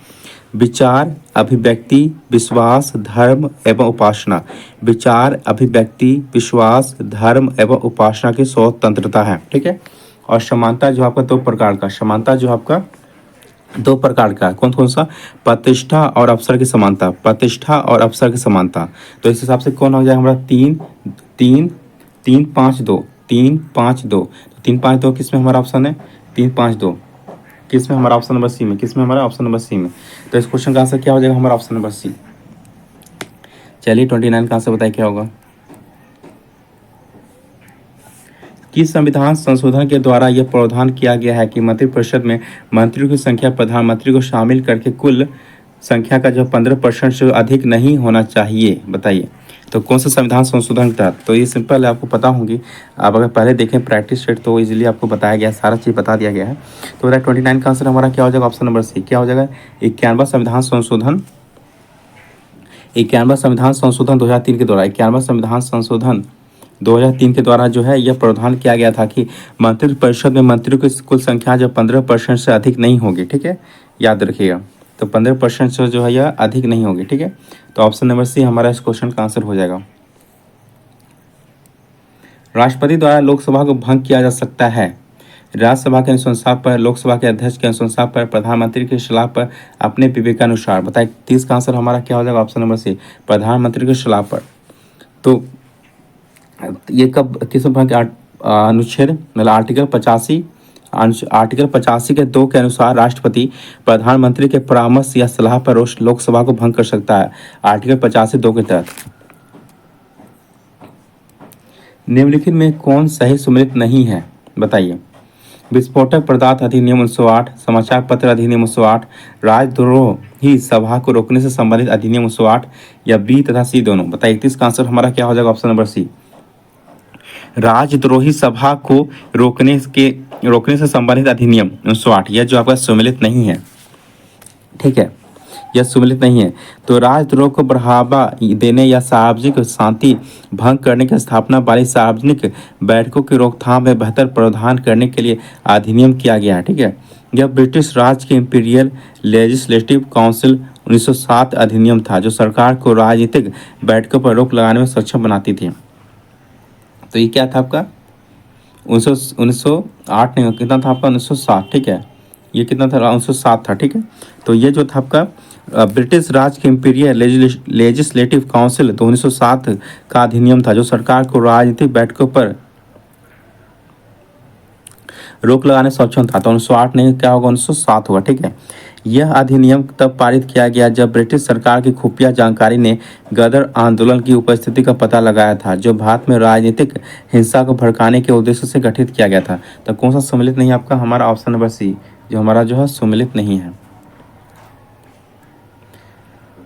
विचार, अभिव्यक्ति, विश्वास, धर्म एवं उपासना। विचार, अभिव्यक्ति, विश्वास, धर्म एवं उपासना की स्वतंत्रता है। ठीक है, और समानता जो आपका 2 प्रकार का, समानता जो आपका 2 प्रकार का, कौन कौन सा, प्रतिष्ठा और अवसर की समानता, प्रतिष्ठा और अवसर की समानता। तो इस हिसाब से कौन हो जाएगा हमारा 3 3 3 5 2 3 5 2, 3 5 2 किस में हमारा ऑप्शन है, 3 5 2 किस में हमारा ऑप्शन नंबर सी में, किस में हमारा ऑप्शन नंबर सी में। तो इस क्वेश्चन का आंसर क्या हो जाएगा हमारा ऑप्शन नंबर सी। चलिए 29 का आंसर बताइए क्या होगा। किस संविधान संशोधन के द्वारा यह प्रावधान किया गया है कि मंत्रिपरिषद में मंत्रियों की संख्या प्रधानमंत्री को शामिल करके कुल संख्या का जो 15% से अधिक नहीं होना चाहिए। बताइए तो कौन सा संविधान संशोधन के तहत। तो ये सिंपल है, आपको पता होंगी, आप अगर पहले देखें प्रैक्टिस सेट तो इजीली आपको बताया गया है, सारा चीज़ बता दिया गया है। तो 29 का आंसर हमारा क्या हो जाएगा, ऑप्शन नंबर सी। क्या हो जाएगा, 91वां संविधान संशोधन, 91वां संविधान संशोधन 2003 के द्वारा, 91वां संविधान संशोधन 2003 के द्वारा जो है यह प्रावधान किया गया था कि मंत्रिपरिषद में मंत्रियों की कुल संख्या जो 15% से अधिक नहीं होगी। ठीक है, याद रखिएगा, तो 15% से जो है यह अधिक नहीं होगी। ठीक है, तो ऑप्शन नंबर सी हमारा इस क्वेश्चन का आंसर हो जाएगा। राष्ट्रपति द्वारा लोकसभा को भंग किया जा सकता है राज्यसभा के अनुशंसा पर, लोकसभा के अध्यक्ष के अनुशंसा पर, प्रधानमंत्री की सलाह पर, अपने विवेकानुसार। बताइए 30 का आंसर हमारा क्या हो जाएगा, ऑप्शन नंबर सी, प्रधानमंत्री की सलाह पर। तो ये कब किस भंग, अनुच्छेद मतलब आर्टिकल 85 के 2 के अनुसार राष्ट्रपति प्रधानमंत्री के परामर्श या सलाह पर लोकसभा को भंग कर सकता है, आर्टिकल 85 2 के तहत। निम्नलिखित में कौन सही सम्मिलित नहीं है, बताइए। विस्फोटक पदार्थ अधिनियम 1908, समाचार पत्र अधिनियम 1908, राजद्रोही सभा को रोकने से संबंधित अधिनियम 1908, या बी तथा सी दोनों। बताइए 31 का आंसर हमारा क्या हो जाएगा, ऑप्शन नंबर सी, राजद्रोही सभा को रोकने से संबंधित अधिनियम 1908, यह जो आपका सम्मिलित नहीं है। ठीक है, यह सम्मिलित नहीं है। तो राजद्रोह को बढ़ावा देने या सार्वजनिक शांति भंग करने की स्थापना वाली सार्वजनिक बैठकों की रोकथाम में बेहतर प्रावधान करने के लिए अधिनियम किया गया है। ठीक है, यह ब्रिटिश राज के इंपीरियल लेजिस्लेटिव काउंसिल 1907 अधिनियम था जो सरकार को राजनीतिक बैठकों पर रोक लगाने में सक्षम बनाती थी। तो ये क्या था आपका 1908 नहीं, कितना था आपका 1907। ठीक है, ये कितना था 1907 था। ठीक है, तो ये जो था आपका ब्रिटिश राज के इंपीरियल लेजिस्लेटिव काउंसिल 1907 का अधिनियम था जो सरकार को राजनीतिक बैठकों पर रोक लगाने में सक्षम था। तो 1908 नहीं, क्या होगा 1907 होगा। ठीक है, यह अधिनियम तब पारित किया गया जब ब्रिटिश सरकार की खुफिया जानकारी ने गदर आंदोलन की उपस्थिति का पता लगाया था जो भारत में राजनीतिक हिंसा को भड़काने के उद्देश्य से गठित किया गया था। तो कौन सा सम्मिलित नहीं आपका, हमारा ऑप्शन नंबर सी जो हमारा जो है सम्मिलित नहीं है।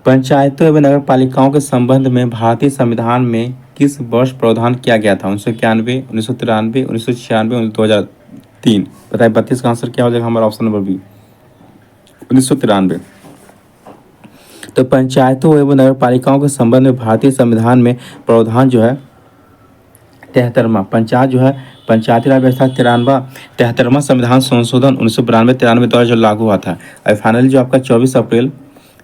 पंचायतों एवं नगर पालिकाओं के संबंध में भारतीय संविधान में किस वर्ष प्रावधान किया गया था, 1991, 1993, 1996, 2003। बताइए 32 का आंसर क्या हो जाएगा हमारा ऑप्शन नंबर बी, 1993। तो पंचायतों एवं नगर पालिकाओं के संबंध में भारतीय संविधान में प्रावधान जो है 73वां पंचायत जो है पंचायती राज व्यवस्था 73वां संविधान संशोधन 1992-93 द्वारा जो लागू हुआ था। और फाइनली जो आपका 24 अप्रैल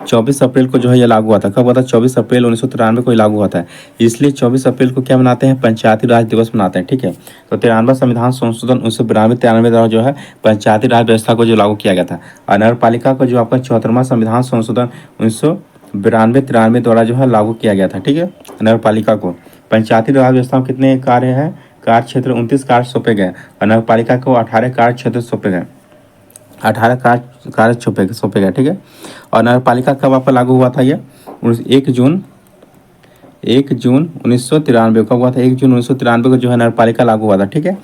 24 अप्रैल को जो है ये लागू हुआ था। कब हुआ था? 24 अप्रैल 1993 को ये लागू हुआ था। इसलिए 24 अप्रैल को क्या मनाते हैं? पंचायती राज दिवस मनाते हैं। ठीक है, तो 93वां संविधान संशोधन 1992-93 द्वारा जो है पंचायती राज व्यवस्था को जो लागू किया गया था। और नगर पालिका को जो आपका 74वां संविधान संशोधन 1992-93 द्वारा जो है लागू किया गया था। ठीक है, नगर पालिका को पंचायती राज व्यवस्था में कितने कार्य हैं? कार्य क्षेत्र 29 कार्य सौंपे गए और नगर पालिका को 18 कार्य क्षेत्र सौंपे गए। 18 कार्य सौंपे गए। ठीक है, और नगर पालिका कब आपका लागू हुआ था? ये 1 जून 1993 कब हुआ था? 1 जून 1993 को जो है नगर पालिका लागू हुआ था। ठीक है,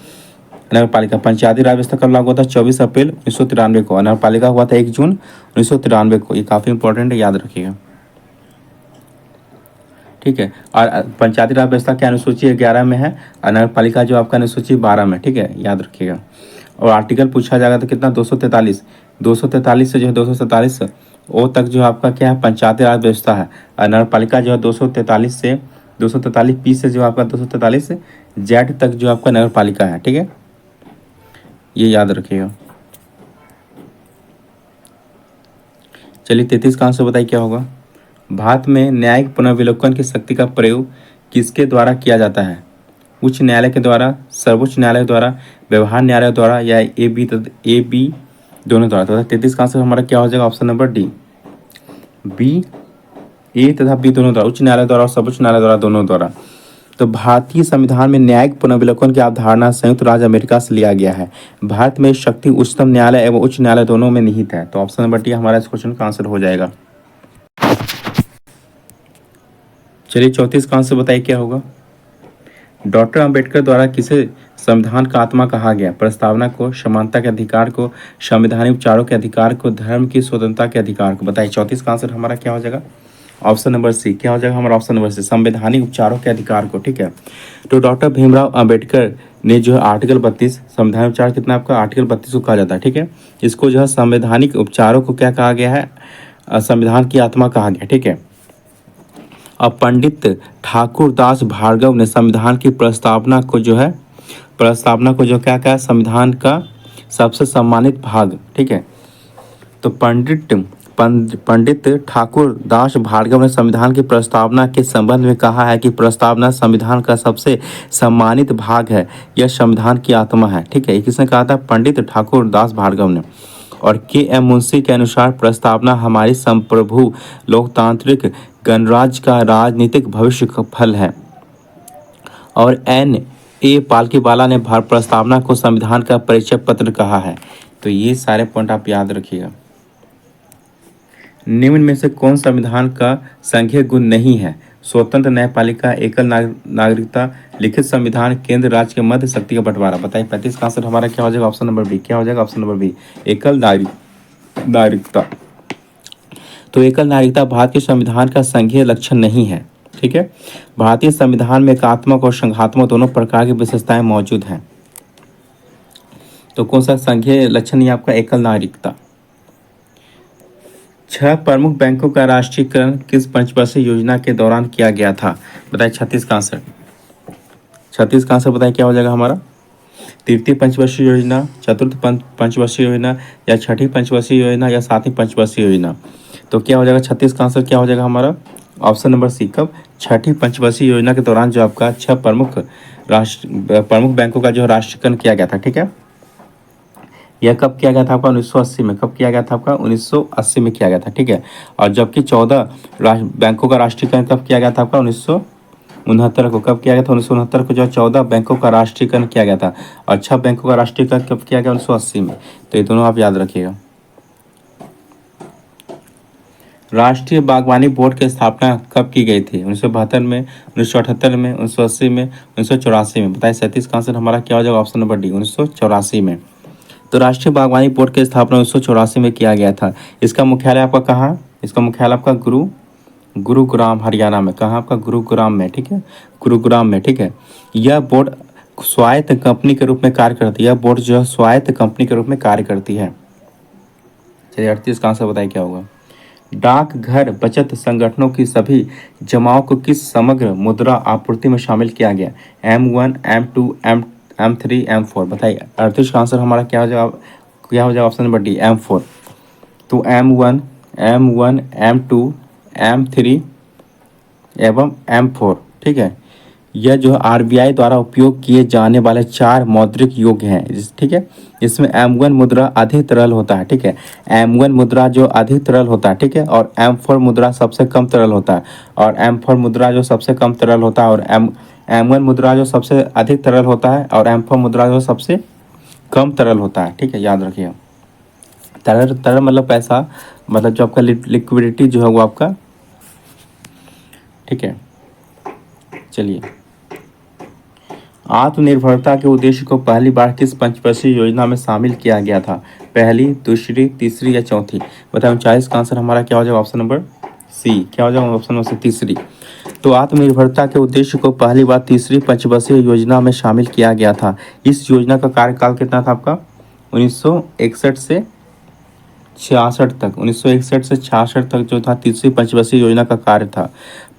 नगर पालिका पंचायती राज व्यवस्था कब लागू हुआ था? 24 अप्रैल 1993 को। नगर पालिका हुआ था 1 जून 1993 को। ये काफ़ी इंपॉर्टेंट है, याद रखिएगा। ठीक है, और पंचायती राज व्यवस्था क्या अनुसूची 11 में है और नगर पालिका जो आपका अनुसूची 12 में। ठीक है, याद रखिएगा। और आर्टिकल पूछा जाएगा तो कितना? 243 से जो है 247 ओ तक जो आपका क्या है? पंचायती राज व्यवस्था है। और नगर पालिका जो है 243 पी से जो आपका 243 जेड तक जो आपका नगर पालिका है। ठीक है, ये याद रखिएगा। चलिए 33 का आंसर बताइए क्या होगा? भारत में न्यायिक पुनर्विलोकन की शक्ति का प्रयोग किसके द्वारा किया जाता है? उच्च न्यायालय के द्वारा, सर्वोच्च न्यायालय द्वारा, व्यवहार न्यायालय द्वारा या ए बी दोनों द्वारा? तो 33 का आंसर हमारा क्या हो जाएगा? ऑप्शन नंबर डी, बी, ए तथा बी दोनों द्वारा, उच्च न्यायालय द्वारा और सर्वोच्च न्यायालय द्वारा, दोनों द्वारा। तो भारतीय संविधान में न्यायिक पुनर्विलोकन की अवधारणा संयुक्त राज्य अमेरिका से लिया गया है। भारत में शक्ति उच्चतम न्यायालय एवं उच्च न्यायालय दोनों में निहित है। तो ऑप्शन नंबर डी हमारा इस क्वेश्चन का आंसर हो जाएगा। चलिए 34 का आंसर बताइए क्या होगा? डॉक्टर अंबेडकर द्वारा किसे संविधान का आत्मा कहा गया? प्रस्तावना को, समानता के अधिकार को, संवैधानिक उपचारों के अधिकार को, धर्म की स्वतंत्रता के अधिकार को? बताइए 34 का आंसर हमारा क्या हो जाएगा? Option number C. क्या हो जाएगा हमारा? ऑप्शन नंबर सी, संवैधानिक उपचारों के अधिकार को। ठीक है, तो डॉक्टर भीमराव अंबेडकर ने जो है आर्टिकल 32 संवैधानिक उपचार कितना आपका? आर्टिकल 32 को कहा जाता है। ठीक है, इसको जो है संवैधानिक उपचारों को क्या कहा गया है? संविधान की आत्मा कहा गया। ठीक है, अब पंडित ठाकुर दास भार्गव ने संविधान की प्रस्तावना को जो क्या कहा? संविधान का सबसे सम्मानित भाग। ठीक है, तो पंडित ठाकुर दास भार्गव ने संविधान की प्रस्तावना के संबंध में कहा है कि प्रस्तावना संविधान का सबसे सम्मानित भाग है, यह संविधान की आत्मा है। ठीक है, किसने कहा था? पंडित ठाकुर दास भार्गव ने। और के.एम. मुंशी के अनुसार प्रस्तावना हमारी संप्रभु लोकतांत्रिक गणराज्य का राजनीतिक भविष्य का फल है। और N.A. पालकीवाला ने प्रस्तावना को संविधान का परिचय पत्र कहा है। तो ये सारे पॉइंट आप याद रखिएगा। निम्न में से कौन संविधान का संघीय गुण नहीं है? स्वतंत्र न्यायपालिका, एकल नागरिकता, लिखित संविधान, केंद्र राज्य के मध्य शक्ति का बंटवारा? बताइए 35 का आंसर हमारा क्या हो जाएगा? Option number B. क्या हो जाएगा? ऑप्शन नंबर बी, एकल नागरिकता। तो एकल नागरिकता भारत के संविधान का संघीय लक्षण नहीं है। ठीक है, भारतीय संविधान में एकात्मक और संघात्मक दोनों प्रकार की विशेषताएं मौजूद हैं। तो कौन सा संघीय लक्षण है आपका? एकल नागरिकता। 6 प्रमुख बैंकों का राष्ट्रीयकरण किस पंचवर्षीय योजना के दौरान किया गया था? बताइए 36 का आंसर। 36 का आंसर बताइए क्या हो जाएगा हमारा? तृतीय पंचवर्षीय योजना, चतुर्थ पंचवर्षीय योजना या छठी पंचवर्षीय योजना या सातवीं पंचवर्षीय योजना? तो क्या हो जाएगा 36 का आंसर? क्या हो जाएगा हमारा? Option number C. कब? छठी पंचवर्षीय योजना के दौरान जो आपका 6 प्रमुख बैंकों का जो राष्ट्रीयकरण किया गया था। ठीक है, यह कब किया गया था आपका? 1980 में। कब किया गया था आपका? 1980 में किया गया था। ठीक है, और जबकि 14 बैंकों का राष्ट्रीयकरण कब किया गया था आपका? 1969 को। कब किया गया था? 1969 को जो 14 बैंकों का राष्ट्रीयकरण किया गया था। और 6 बैंकों का राष्ट्रीयकरण कब किया गया? 1980 में। तो ये दोनों आप याद रखिएगा। राष्ट्रीय बागवानी बोर्ड की स्थापना कब की गई थी? 1972 में, 1978 में, 1980 में, 1984 में? बताइए 37 का आंसर हमारा क्या हो जाएगा? ऑप्शन नंबर डी, 1984 में। तो राष्ट्रीय बागवानी बोर्ड की स्थापना 1984 में किया गया था। इसका मुख्यालय आपका कहाँ? इसका मुख्यालय आपका गुरुग्राम हरियाणा में। कहाँ आपका? गुरुग्राम में। ठीक है, गुरुग्राम में। ठीक है, यह बोर्ड स्वायत्त कंपनी के रूप में कार्य करती है। यह बोर्ड जो है स्वायत्त कंपनी के रूप में कार्य करती है। चलिए 38 का आंसर बताइए क्या होगा? डाकघर बचत संगठनों की सभी जमाओं को किस समग्र मुद्रा आपूर्ति में शामिल किया गया? M1, M2, M3, M4? बताइए 38 का आंसर हमारा क्या हो जाएगा? Option number D, M4। तो M1 M1, M2, M3 एवं M4। ठीक है, यह जो आरबीआई द्वारा उपयोग किए जाने वाले 4 मौद्रिक योग हैं। ठीक है, इसमें M1 मुद्रा अधिक तरल होता है। ठीक है, M1 मुद्रा जो अधिक तरल होता है। ठीक है, और M4 मुद्रा सबसे कम तरल होता है। और M4 मुद्रा जो सबसे कम तरल होता है और M1 मुद्रा जो सबसे अधिक तरल होता है और M4 मुद्रा जो सबसे कम तरल होता है। ठीक है, याद रखिए। तरल तरल मतलब पैसा, मतलब जो आपका लिक्विडिटी जो है वो आपका। ठीक है, चलिए, आत्मनिर्भरता के उद्देश्य को पहली बार किस पंचवर्षीय योजना में शामिल किया गया था? पहली, दूसरी, तीसरी या चौथी? बताएं 40 का आंसर हमारा क्या हो जाएगा? Option number C. क्या हो जाएगा ऑप्शन नंबर सी? तीसरी। तो आत्मनिर्भरता के उद्देश्य को पहली बार तीसरी पंचवर्षीय योजना में शामिल किया गया था। इस योजना का कार्यकाल कितना था आपका? 1961 से 66 तक। 1961 से 66 तक जो था तीसरी पंचवर्षीय योजना का कार्य था।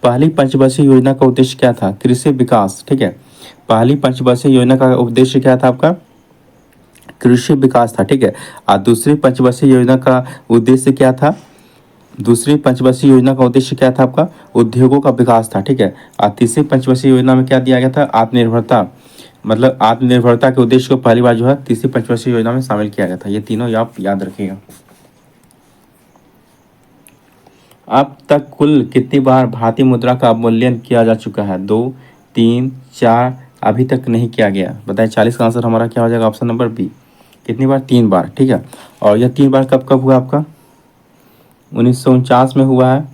पहली पंचवर्षीय योजना का उद्देश्य क्या था? कृषि विकास। ठीक है, पहली पंचवर्षीय योजना का उद्देश्य क्या था आपका? कृषि विकास था। ठीक है, और दूसरी पंचवर्षीय योजना का उद्देश्य क्या था? दूसरी पंचवर्षीय योजना का उद्देश्य क्या था आपका? उद्योगों का विकास था। ठीक है, और तीसरी पंचवर्षीय योजना में क्या दिया गया था? आत्मनिर्भरता, मतलब आत्मनिर्भरता के उद्देश्य को पहली बार जो है तीसरी पंचवर्षीय योजना में शामिल किया गया था। ये तीनों आप याद रखिएगा। अब तक कुल कितनी बार भारतीय मुद्रा का अवमूल्यन किया जा चुका है? 2, 3, 4, अभी तक नहीं किया गया। बताइए 40 का आंसर हमारा क्या हो जाएगा? Option number B. कितनी बार? 3 बार। ठीक है, और यह 3 बार कब कब हुआ आपका? 1949 में हुआ है,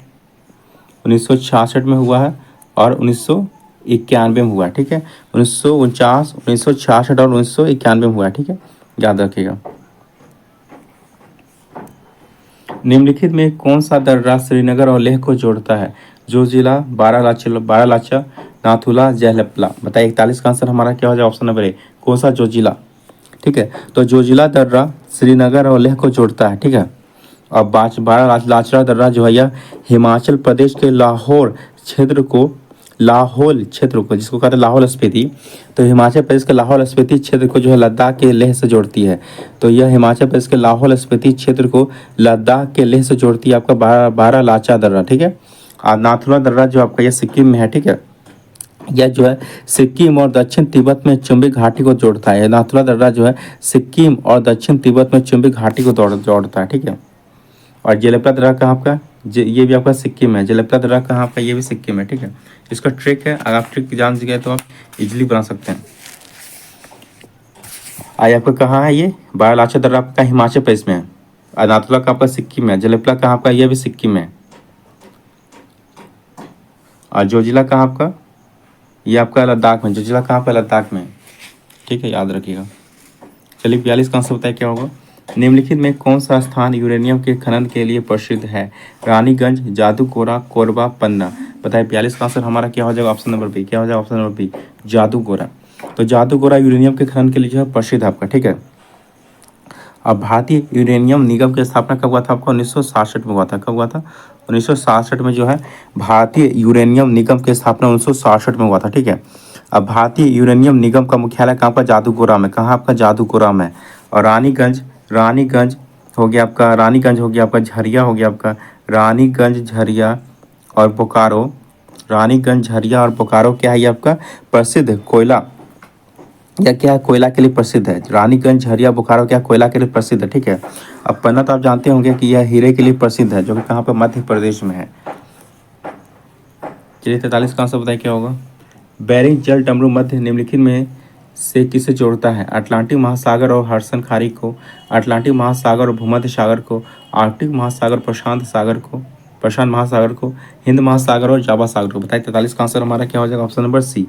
1966 में हुआ है और 1991 में हुआ है। ठीक है, 1949, 1966 और 1991 में हुआ है। ठीक है, याद रखिएगा। निम्नलिखित में कौन सा दर्रा श्रीनगर और लेह को जोड़ता है? जो जिला, बारालाचा, नाथुला, जयलपला? बताइए 41 का आंसर हमारा क्या हो जाए? ऑप्शन नंबर ए। कौन सा? जो जिला। ठीक है, तो जो जिला दर्रा श्रीनगर और लेह को जोड़ता है। ठीक है, और बारालाचा दर्रा जो है यह हिमाचल प्रदेश के लाहौल क्षेत्र को जिसको कहते हैं लाहौल स्पीति, तो हिमाचल प्रदेश के लाहौल स्पीति क्षेत्र को जो है लद्दाख के लेह से जोड़ती है। तो यह हिमाचल प्रदेश के लाहौल स्पीति क्षेत्र को लद्दाख के लेह से जोड़ती है आपका बारालाचा दर्रा। ठीक है, और नाथुला दर्रा जो आपका यह सिक्किम में है। ठीक है, यह जो है सिक्किम और दक्षिण तिब्बत में चुंबी घाटी को जोड़ता है। नाथुला दर्रा जो है सिक्किम और दक्षिण तिब्बत में चुंबी घाटी को जोड़ता है। ठीक है, और जलपरा दर्रा कहाँ आपका? ये भी आपका सिक्किम है। जलपरा दर्रा कहाँ आपका? ये भी सिक्किम है। ठीक है, इसका ट्रिक है, अगर आप ट्रिक जान गए तो आप इजीली बना सकते हैं। आइए, आपका कहाँ है? ये बारालाचा दर्रा आपका हिमाचल प्रदेश में है, अनाथुला का आपका सिक्किम में है, जलपरा कहाँ आपका? ये भी सिक्किम में है, और जोजिला कहाँ आपका? ये आपका लद्दाख में। जोजिला कहाँ आपका? लद्दाख में। ठीक है, याद रखिएगा। चलिए 42 का आंसर बताइए क्या होगा? निम्नलिखित में कौन सा स्थान यूरेनियम के खनन के लिए प्रसिद्ध है? रानीगंज, जादूगोरा, कोरबा, पन्ना? बताइए 42 का आंसर हमारा क्या हो जाएगा? Option number B. क्या हो जाएगा? Option number B, Jadugora. तो जादूगोरा यूरेनियम के खनन के लिए जो है प्रसिद्ध है आपका। ठीक है, अब भारतीय यूरेनियम निगम की स्थापना कब हुआ था आपका? 1966 में हुआ था। कब हुआ था? 1966 में जो है भारतीय यूरेनियम निगम की स्थापना 1966 में हुआ था। ठीक है, अब भारतीय यूरेनियम निगम का मुख्यालय कहाँ पर? जादूगोरा में। कहाँ आपका? जादूगोरा में। और रानीगंज हो गया आपका, रानीगंज हो गया आपका, झरिया हो गया आपका, रानीगंज, झरिया और बोकारो। रानीगंज, झरिया और बोकारो क्या है? ये आपका प्रसिद्ध कोयला, या क्या है? कोयला के लिए प्रसिद्ध है। रानीगंज, झरिया, बोकारो क्या? कोयला के लिए प्रसिद्ध है। ठीक है, अब पन्ना तो आप जानते होंगे कि यह हीरे के लिए प्रसिद्ध है, जो कि कहाँ पर? मध्य प्रदेश में है। चलिए 43 का आंसर बताइए क्या होगा? बेरिंग जल डमरू मध्य निम्नलिखित में से किसे जोड़ता है? अटलांटिक महासागर और हडसन खाड़ी को, अटलांटिक महासागर और भूमध्य सागर को, आर्कटिक महासागर, प्रशांत महासागर को, हिंद महासागर और जावा सागर को? बताइए 43 का आंसर हमारा क्या हो जाएगा? ऑप्शन नंबर सी,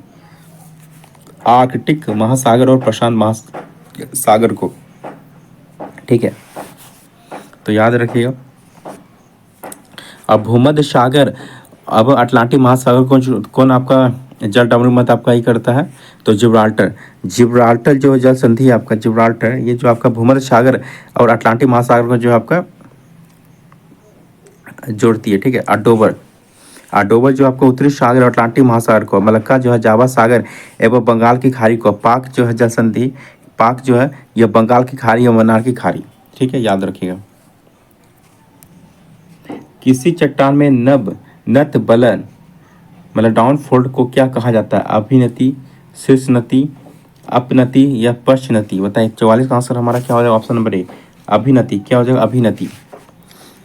आर्कटिक महासागर और प्रशांत महासागर को। ठीक है, तो याद रखिएगा। अब भूमध्य सागर, अब अटलांटिक महासागर कौन आपका जल डमरू मत आपका ही करता है? तो जिब्राल्टर जो जल संधि है आपका, जिब्राल्टर, ये जो आपका भूमध्य सागर और अटलांटिक महासागर को जो आपका जोड़ती है। ठीक है, अडोबर जो आपका उत्तरी सागर और अटलांटिक महासागर को, मलक्का जो है जावा सागर एवं बंगाल की खाड़ी को, पाक जो है जल संधि, पाक जो है यह बंगाल की खाड़ी और मन्नार की खाड़ी। ठीक है, याद रखिएगा। किसी चट्टान में नब नत बलन मतलब डाउन फोल्ड को क्या कहा जाता है? अभिनति, शीर्षनति, अपनति या पश्चनति? बताइए 44 का आंसर हमारा क्या हो जाएगा? ऑप्शन नंबर ए अभिनति। क्या हो जाएगा? अभिनति।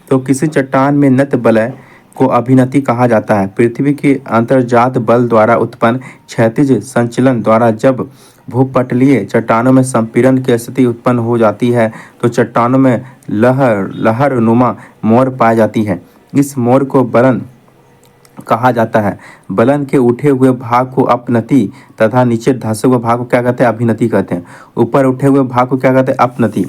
तो किसी चट्टान में नत बलय को अभिनति कहा जाता है। पृथ्वी के अंतर्जात बल द्वारा उत्पन्न क्षैतिज संचलन द्वारा जब भूपटलीय चट्टानों में संपीड़न की स्थिति उत्पन्न हो जाती है तो चट्टानों में लहर नुमा मोड़ पाई जाती है। इस मोड़ को बलन कहा जाता है। बलन के उठे हुए भाग को अपनति तथा नीचे धंसे हुए भाग को क्या कहते हैं? अभिनति कहते हैं। ऊपर उठे हुए भाग को क्या कहते हैं? अपनति।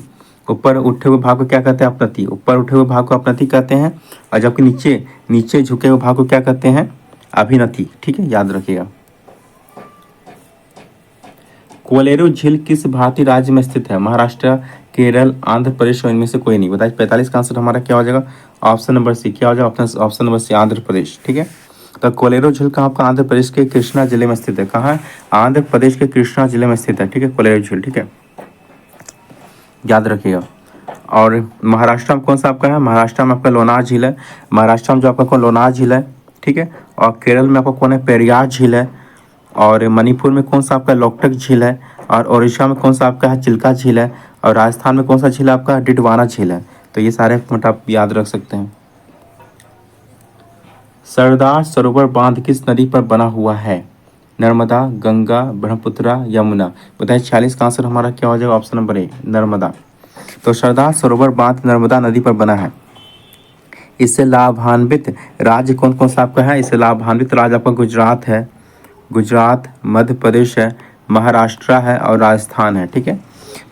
ऊपर उठे हुए भाग को क्या कहते हैं? अपनति। ऊपर उठे हुए भाग को अपनति कहते हैं और जबकि नीचे नीचे झुके हुए भाग को क्या कहते हैं? अभिनति। ठीक है, याद रखिएगा। कोलेरू झील किस भारतीय राज्य में स्थित है? महाराष्ट्र, केरल, आंध्र प्रदेश और इनमें से कोई नहीं। बताइए 45 का आंसर हमारा क्या हो जाएगा? Option number C. क्या हो जाएगा? Option number C Andhra Pradesh. ठीक है, तो कोलेरू झील कहाँ आपका? आंध्र प्रदेश के कृष्णा जिले में स्थित है। कहाँ है? आंध्र प्रदेश के कृष्णा जिले में स्थित है। ठीक है, कोलेरू झील। ठीक है, याद रखिएगा। और महाराष्ट्र में कौन सा आपका है? महाराष्ट्र में आपका लोनार झील है। महाराष्ट्र में जो आपका कौन? लोनार झील है। ठीक है, और केरल में आपका कौन है? पेरियार झील है। और मणिपुर में कौन सा आपका? लोकटक झील है। और उड़ीसा में कौन सा आपका है? चिल्का झील है। और राजस्थान में कौन सा झील है आपका? डिडवाना झील है। तो ये सारे पॉइंट आप याद रख सकते हैं। सरदार सरोवर बांध किस नदी पर बना हुआ है? नर्मदा, गंगा, ब्रह्मपुत्र, यमुना? बताइए 46 का आंसर हमारा क्या हो जाएगा? ऑप्शन नंबर ए नर्मदा। तो सरदार सरोवर बांध नर्मदा नदी पर बना है। इससे लाभान्वित राज्य कौन कौन सा आपका है? इससे लाभान्वित राज्य आपका गुजरात है, गुजरात, मध्य प्रदेश है, महाराष्ट्र है और राजस्थान है। ठीक है,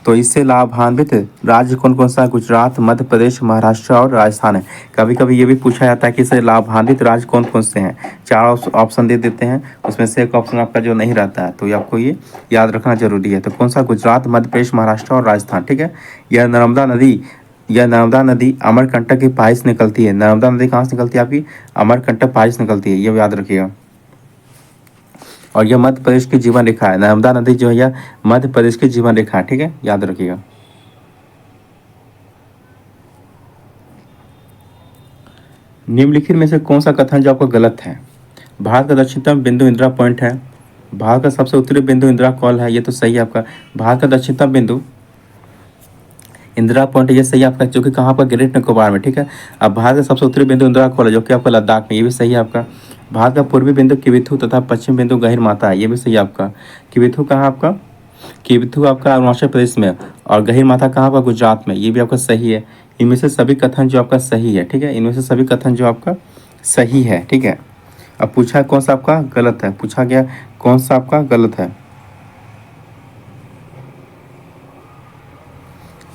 तो इससे लाभान्वित राज्य कौन कौन सा है? गुजरात, मध्य प्रदेश, महाराष्ट्र और राजस्थान है। कभी कभी ये भी पूछा जाता है कि इससे लाभान्वित राज्य कौन कौन से हैं। 4 ऑप्शन दे देते हैं, उसमें से एक ऑप्शन आपका जो नहीं रहता है, तो ये आपको ये याद रखना जरूरी है। तो कौन सा? गुजरात, मध्य प्रदेश, महाराष्ट्र और राजस्थान। ठीक है, यह नर्मदा नदी अमरकंटक की पहाड़ी से निकलती है। नर्मदा नदी कहाँ से निकलती है आपकी? अमरकंटक पहाड़ी से निकलती है, ये याद रखिएगा। और यह मध्य प्रदेश की जीवन रेखा है। नर्मदा नदी जो है यह मध्य प्रदेश की जीवन रेखा है। ठीक है, याद रखिएगा। निम्नलिखित में से कौन सा कथन जो आपका गलत है? भारत का दक्षिणतम बिंदु इंदिरा पॉइंट है। भारत का सबसे उत्तरी बिंदु इंदिरा कॉल है, ये तो सही है आपका। भारत का दक्षिणतम बिंदु इंदिरा पॉइंट, ये सही है आपका, जो कि कहाँ पर? ग्रेट निकोबार में। ठीक है, अब भारत का सबसे उत्तरी बिंदु इंदिरा कॉल है, जो कि आपका लद्दाख में, ये भी सही है आपका। भारत का पूर्वी बिंदु किबिथु तथा पश्चिम बिंदु गहिर माता है, ये भी सही है आपका। किबिथु कहाँ आपका? किबिथु आपका अरुणाचल प्रदेश में और गहिर माता कहाँ आपका? गुजरात में, ये भी आपका सही है। इनमें से सभी कथन जो आपका सही है। ठीक है, इनमें से सभी कथन जो आपका सही है। ठीक है, अब पूछा कौन सा आपका गलत है? पूछा गया कौन सा आपका गलत है,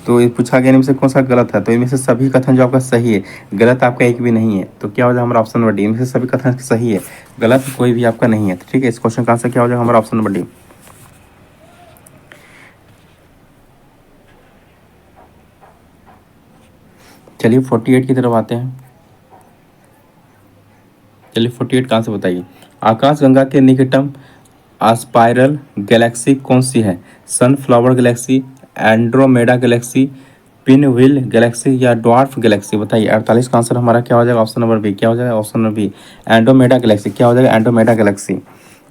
तो ये पूछा गया इनमें से कौन सा गलत है। तो इनमें से सभी कथन जो आपका सही है, गलत आपका एक भी नहीं है। तो क्या हो जाएगा हमारा? Option number D. इनमें से सभी कथन सही है, गलत कोई भी आपका नहीं है। तो ठीक है, इस क्वेश्चन का आंसर क्या हो जाएगा हमारा? Option number D. चलिए 48 की तरफ आते हैं। चलिए 48 का आंसर बताइए। आकाशगंगा के निकटतम स्पाइरल गैलेक्सी कौन सी है? Sunflower galaxy, Andromeda galaxy, pinwheel galaxy या ड्वार्फ गैलेक्सी? बताइए 48 का आंसर हमारा क्या हो जाएगा? Option number B. क्या हो जाएगा? Option number B Andromeda galaxy. क्या हो जाएगा? Andromeda galaxy.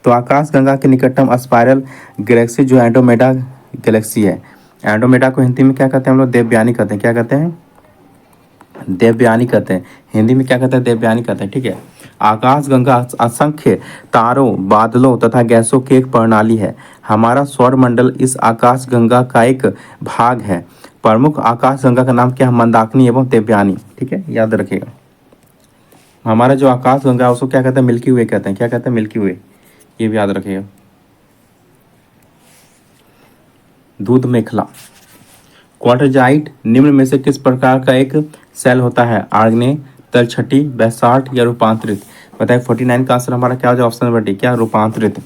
तो आकाशगंगा के निकटतम स्पाइरल गैलेक्सी जो एंड्रोमेडा गैलेक्सी है, एंड्रोमेडा को हिंदी में क्या कहते हैं हम लोग? देवयानी कहते हैं। क्या कहते हैं? देवयानी कहते हैं। हिंदी में क्या कहते हैं? देवयानी कहते हैं। ठीक है, आकाशगंगा असंख्य तारों, बादलों तथा गैसों की एक प्रणाली है। हमारा सौरमंडल इस आकाशगंगा का एक भाग है। प्रमुख आकाशगंगा का नाम क्या है? मंदाकिनी एवं देवयानी। ठीक है, याद रखिएगा। हमारा जो आकाशगंगा है उसको क्या कहते हैं? मिल्की वे कहते हैं। क्या कहते हैं? मिल्की वे, ये भी याद रखिएगा। दूध मेखला। क्वार्टरजाइट निम्न में से किस प्रकार का एक सेल होता है? आग्नेय, तलछटी, बैसाल्ट या रूपांतरित? बताइए 49 का आंसर हमारा क्या हो जाएगा? Option number D. क्या? रूपांतरित।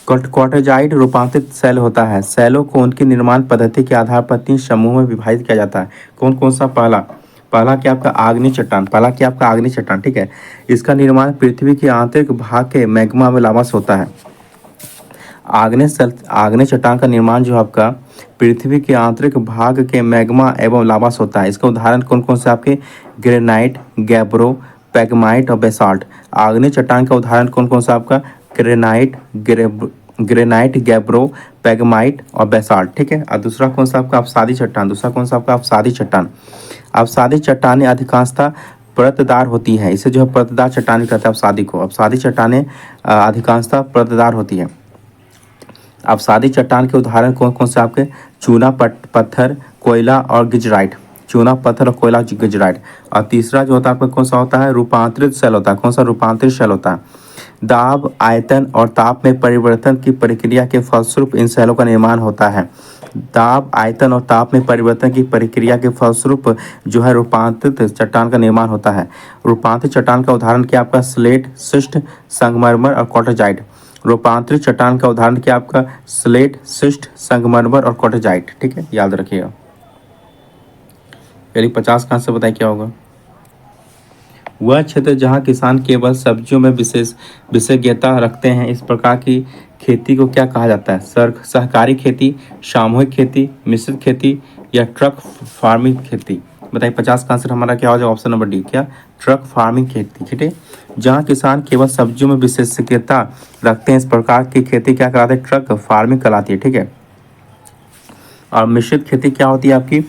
क्वार्टरजाइट रूपांतरित सेल होता है। सेलों को उनकी निर्माण पद्धति के आधार पर 3 समूह में विभाजित किया जाता है। कौन कौन सा? पहला क्या आपका? आग्नेय चट्टान। पहला क्या आपका? आग्नेय चट्टान। ठीक है, इसका निर्माण पृथ्वी के आंतरिक भाग के मैग्मा में लावा से होता है। आग्नेय चट्टान का निर्माण जो आपका पृथ्वी के आंतरिक भाग के मैग्मा एवं लावा से होता है। इसका उदाहरण कौन कौन से आपके? ग्रेनाइट, गैब्रो, पैगमाइट और बेसाल्ट। आग्नेय चट्टान का उदाहरण कौन कौन सा आपका ग्रेनाइट, ग्रेनाइट, गैब्रो, पैगमाइट और बेसाल्ट। ठीक है। और दूसरा कौन सा आपका अवसादी चट्टान, दूसरा कौन सा आपका अवसादी चट्टान। अवसादी चट्टानें अधिकांशतः परतदार होती है, इसे जो है परतदार चट्टानें कहते हैं अवसादी को। अवसादी चट्टानें अधिकांशतः परतदार होती है। अवसादी चट्टान के उदाहरण कौन कौन से आपके चूना पत्थर, कोयला और गिजराइट। चूना पत्थर और कोयला गिजराइट। और तीसरा जो होता है आपका कौन सा होता है रूपांतरित शैल होता है। कौन सा रूपांतरित शैल होता है। दाब, आयतन और ताप में परिवर्तन की प्रक्रिया के फलस्वरूप इन शैलों का निर्माण होता है। दाब, आयतन और ताप में परिवर्तन की प्रक्रिया के फलस्वरूप जो है रूपांतरित चट्टान का निर्माण होता है। रूपांतरित चट्टान का उदाहरण क्या आपका स्लेट, शिस्ट, संगमरमर और कॉटरजाइट। रूपांतरित चट्टान का उदाहरण क्या आपका स्लेट, शिस्ट, संगमरमर और कॉटरजाइट। ठीक है, याद रखिएगा। चलिए 50 का आंसर बताइए क्या होगा। वह क्षेत्र जहाँ किसान केवल सब्जियों में विशेषज्ञता रखते हैं, इस प्रकार की खेती को क्या कहा जाता है। सहकारी खेती, सामूहिक खेती, मिश्रित खेती या ट्रक फार्मिंग खेती। बताइए 50 का आंसर हमारा क्या हो जाएगा। ऑप्शन नंबर डी, क्या ट्रक फार्मिंग खेती। ठीक है, जहाँ किसान केवल सब्जियों में विशेषज्ञता रखते हैं, इस प्रकार की खेती क्या कहलाती है, ट्रक फार्मिंग कहलाती है। ठीक है। और मिश्रित खेती क्या होती है आपकी,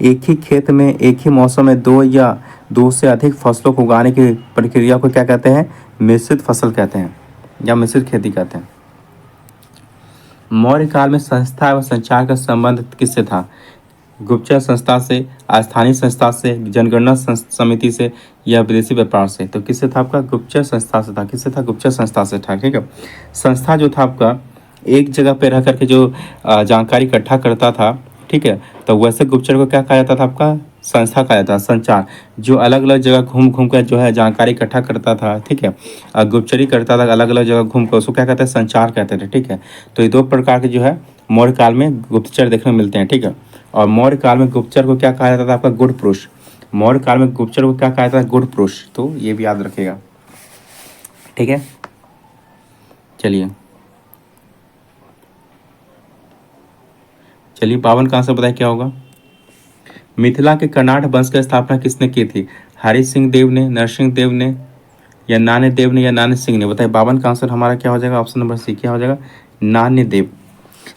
एक ही खेत में एक ही मौसम में दो या दो से अधिक फसलों को उगाने की प्रक्रिया को क्या कहते हैं, मिश्रित फसल कहते हैं या मिश्रित खेती कहते हैं। मौर्य काल में संस्था एवं संचार का संबंध किससे था। गुप्तचर संस्था से, स्थानीय संस्था से, जनगणना समिति से या विदेशी व्यापार से। तो किससे था आपका गुप्तचर संस्था से था। किससे था, गुप्तचर संस्था से था। ठीक है। संस्था जो था आपका एक जगह पे रह करके जो जानकारी इकट्ठा करता था, ठीक है, तो वैसे गुप्तचर को क्या कहा जाता था आपका संस्था कहा जाता था। संचार जो अलग अलग जगह घूम घूम कर जो है जानकारी इकट्ठा करता था, ठीक है, गुप्तचरी करता था अलग अलग जगह घूम कर, उसको क्या कहते हैं संचार कहते थे। ठीक है। तो ये दो प्रकार के जो है मौर्य काल में गुप्तचर देखने को मिलते हैं। ठीक है। और मौर्य काल में गुप्तचर को क्या कहा जाता था आपका गुड़ पुरुष। मौर्य काल में गुप्तचर को क्या कहा जाता था गुड़ पुरुष। तो ये भी याद रखिएगा। ठीक है। चलिए 52 का आंसर बताइए क्या होगा। मिथिला के कर्नाट वंश की स्थापना किसने की थी। हरि सिंह देव ने, नरसिंह देव ने या नान्य देव ने या नान्य सिंह ने। बताइए 52 का आंसर हमारा क्या हो जाएगा। ऑप्शन नंबर सी क्या हो जाएगा, नान्य देव।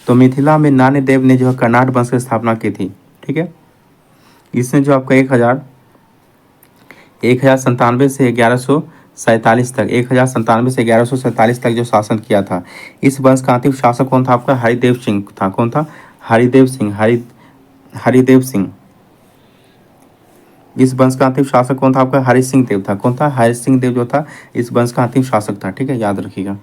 तो मिथिला में नान्य देव ने जो है कर्नाट वंश की स्थापना की थी। ठीक है। इसने जो आपका 1097 से 1147 तक 1097 से 1147 तक जो शासन किया था। इस वंश का अंतिम शासक कौन था आपका हरिदेव सिंह था। कौन था, हरिदेव सिंह। हरिदेव सिंह। इस वंश का अंतिम शासक कौन था आपका हरि सिंह देव था। कौन था, हरि सिंह देव जो था इस वंश का अंतिम शासक था। ठीक है, याद रखिएगा।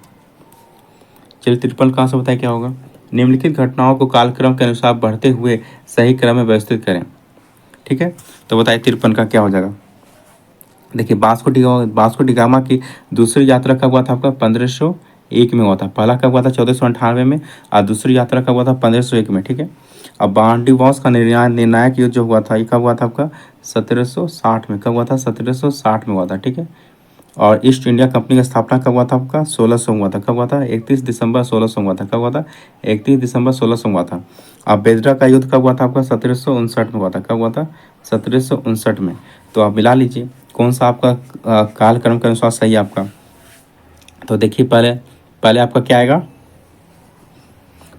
चलिए 53 का आंसर बताइए क्या होगा। निम्नलिखित घटनाओं को कालक्रम के अनुसार बढ़ते हुए सही क्रम में व्यवस्थित करें। ठीक है, तो बताइए 53 का क्या हो जाएगा। देखिए वास्को डी गामा की दूसरी यात्रा कब हुआ था आपका 1501 में हुआ था। पहला कब हुआ था 1498 में और दूसरी यात्रा कब हुआ था 1501 में। ठीक है। अब बांडीवॉस का निर्णायक युद्ध जो हुआ था ये कब हुआ था आपका 1760 में। कब हुआ था 1760 में हुआ था। ठीक है। और ईस्ट इंडिया कंपनी का स्थापना कब हुआ था आपका 1600 हुआ था। कब हुआ था 31 दिसंबर 1600 हुआ था। कब हुआ था 31 दिसंबर 1600 हुआ था। अब बेदरा का युद्ध कब हुआ था आपका 1759 में हुआ था। कब हुआ था 1759 में। तो आप मिला लीजिए कौन सा आपका कालक्रम के अनुसार सही है आपका। तो देखिए पहले आपका क्या आएगा,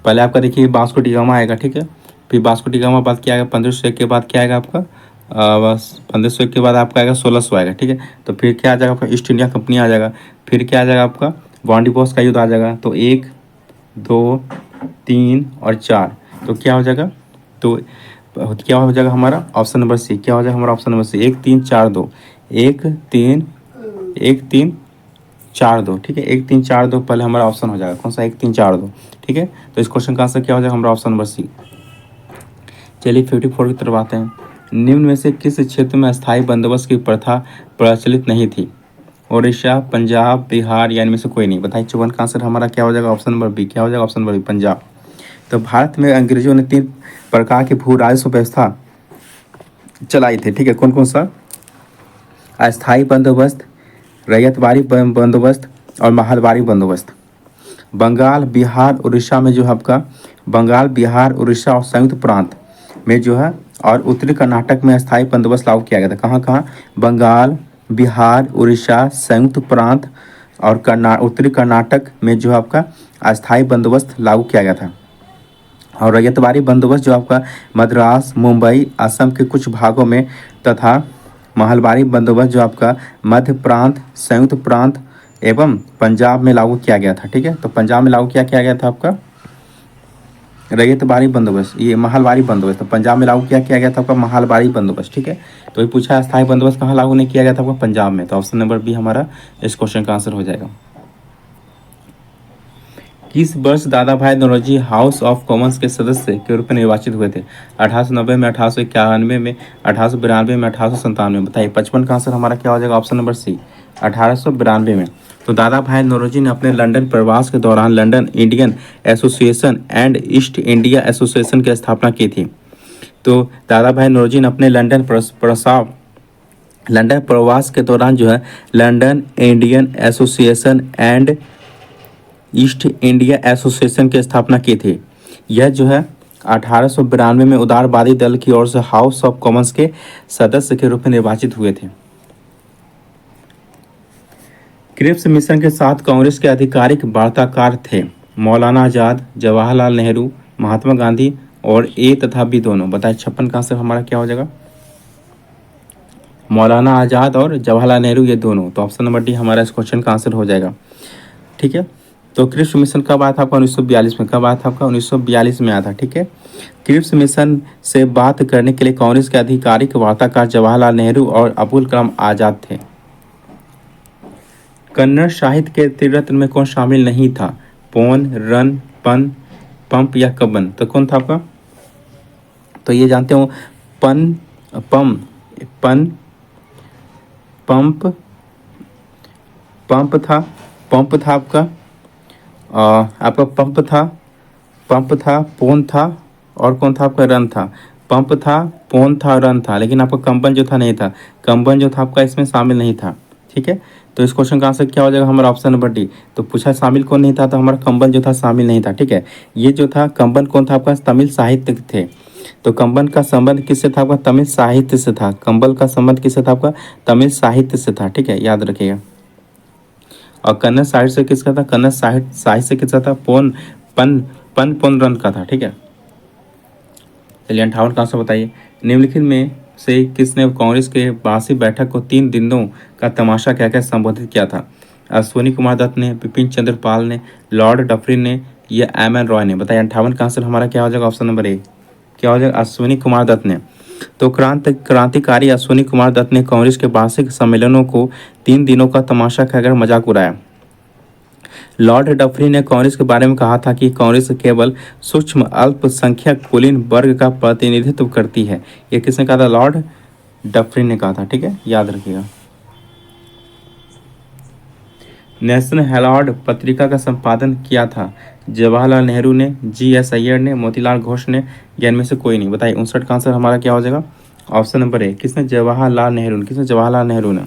पहले आपका देखिए वास्को डी गामा आएगा। ठीक है। फिर वास्को डी गामा बाद क्या आएगा 1501 के बाद क्या आएगा आपका बस 1501 के बाद आपका आएगा 1600 आएगा। ठीक है। तो फिर क्या आ जाएगा आपका ईस्ट इंडिया कंपनी आ जाएगा। फिर क्या आ जाएगा आपका बांडीवॉस का युद्ध आ जाएगा। तो 1 2 3 और 4 तो क्या हो जाएगा, तो क्या हो जाएगा हमारा ऑप्शन नंबर सी। क्या हो जाएगा हमारा ऑप्शन नंबर सी 1 3 4 2 1 3 4 2। ठीक है, 1 3 4 2 पहले हमारा ऑप्शन हो जाएगा कौन सा 1 3 4 2। ठीक है। तो इस क्वेश्चन का आंसर क्या हो जाएगा हमारा ऑप्शन नंबर सी। चलिए 54 की तरफ आते हैं। निम्न में से किस क्षेत्र में अस्थायी बंदोबस्त की प्रथा प्रचलित नहीं थी। उड़ीसा, पंजाब, बिहार या इनमें से कोई नहीं। बताइए 54 का आंसर हमारा क्या हो जाएगा ऑप्शन नंबर बी। क्या हो जाएगा ऑप्शन नंबर बी पंजाब। तो भारत में अंग्रेजों ने 3 प्रकार की भू राजस्व व्यवस्था चलाई थी। ठीक है, कौन कौन सा, अस्थायी बंदोबस्त, रैयतवारी बंदोबस्त और महलवारी बंदोबस्त। बंगाल, बिहार, उड़ीसा में जो है आपका बंगाल, बिहार, उड़ीसा और संयुक्त प्रांत में जो है और उत्तरी कर्नाटक में अस्थायी बंदोबस्त लागू किया गया था। कहाँ कहाँ, बंगाल, बिहार, उड़ीसा, संयुक्त प्रांत और उत्तरी कर्नाटक में जो आपका अस्थायी बंदोबस्त लागू किया गया था। और रैयतवाड़ी बंदोबस्त जो आपका मद्रास, मुंबई, असम के कुछ भागों में तथा महलबारी बंदोबस्त जो आपका मध्य प्रांत, संयुक्त प्रांत एवं पंजाब में लागू किया गया था। ठीक है, तो पंजाब में लागू किया गया था आपका रैयतवाड़ी बंदोबस्त, ये महलबारी बंदोबस्त। तो पंजाब में लागू किया गया था आपका महलबारी बंदोबस्त। ठीक है, तो ये पूछा स्थायी बंदोबस्त कहाँ लागू नहीं किया गया था आपका पंजाब में, तो ऑप्शन नंबर बी हमारा इस क्वेश्चन का आंसर हो जाएगा। किस वर्ष दादा भाई नौरोजी हाउस ऑफ कॉमन्स के सदस्य के रूप में निर्वाचित हुए थे? 1890 में, 1891 में, 1892 में, 1897 में। बताइए 55 का आंसर हमारा क्या हो जाएगा? ऑप्शन नंबर सी 1892 में। तो दादा भाई नौरोजी ने अपने लंदन प्रवास के दौरान London Indian association and east India association की स्थापना की थी। तो दादा भाई नौरोजी ने अपने लंदन प्रवास के दौरान जो है London Indian association and east India association की स्थापना की थी। यह जो है 1892 में उदारवादी दल की ओर से हाउस ऑफ कॉमन्स के सदस्य के रूप में निर्वाचित हुए थे। क्रिप्स मिशन के साथ कांग्रेस के आधिकारिक वार्ताकार थे मौलाना आजाद, जवाहरलाल नेहरू, महात्मा गांधी और ए तथा बी दोनों। बताए 56 का आंसर हमारा क्या हो जाएगा? मौलाना आजाद और जवाहरलाल नेहरू ये दोनों। तो ऑप्शन नंबर डी हमारा इस क्वेश्चन का आंसर हो जाएगा। ठीक है, तो क्रिप्स मिशन कब आया था आपका? 1942 में। कब आया था आपका? 1942 में आया था। ठीक है, क्रिप्स मिशन से बात करने के लिए कांग्रेस के आधिकारिक वार्ताकार जवाहरलाल नेहरू और अबुल कलाम आजाद थे। कन्नड़ साहित्य के त्रिरत्न में कौन शामिल नहीं था? पौन, रन, पन, पंप या कब्बन? तो कौन था आपका? तो ये जानते हो पन, पम, पन, पंप, पंप था आपका, आपका पंप था, पोन था और कौन था आपका? रन था। पंप था, पोन था, रन था, लेकिन आपका कंबन जो था नहीं था। कंबन जो था आपका इसमें शामिल नहीं था। ठीक है, तो इस क्वेश्चन का आंसर क्या हो जाएगा हमारा? Option number D. तो पूछा शामिल कौन नहीं था, तो हमारा कंबन जो था शामिल नहीं था। ठीक है, ये जो था कंबन कौन था आपका? तमिल साहित्य थे। तो कंबन का संबंध किससे था आपका? तमिल साहित्य से था। कंबल का संबंध किससे था आपका? तमिल साहित्य से था। ठीक है, याद रखिएगा। और कन्नड़ साहित्य से किसका था? कन्नड़ साहित्य से किसका था? पन रन का था। ठीक है, चलिए 58 का आंसर बताइए। निम्नलिखित में से किसने कांग्रेस के वार्षिक बैठक को 3 दिनों का तमाशा कहकर संबोधित किया था? अश्विनी कुमार दत्त ने, बिपिन चंद्र पाल ने, लॉर्ड डफरिन ने या एम एन रॉय ने? बताइए 58 का आंसर हमारा क्या हो जाएगा? ऑप्शन नंबर ए क्या हो जाएगा? अश्विनी कुमार दत्त ने। तो क्रांतिकारी अश्विनी कुमार दत्त ने कांग्रेस के वार्षिक सम्मेलनों को 3 दिनों का तमाशा कहकर मजाक उड़ाया। लॉर्ड डफरी ने कांग्रेस के बारे में कहा था कि कांग्रेस केवल सूक्ष्म अल्पसंख्यक कुलीन वर्ग का प्रतिनिधित्व करती है। ये किसने कहा था? लॉर्ड डफरी ने कहा था। ठीक है, याद रखिएगा। नेशनल हेराल्ड पत्रिका का संपादन किया था जवाहरलाल नेहरू ने, जी.एस. अय्यर ने, मोतीलाल घोष ने या इनमें से कोई नहीं? बताइए 59 का आंसर हमारा क्या हो जाएगा? ऑप्शन नंबर ए किसने? जवाहरलाल नेहरू ने। किसने? जवाहरलाल नेहरू ने।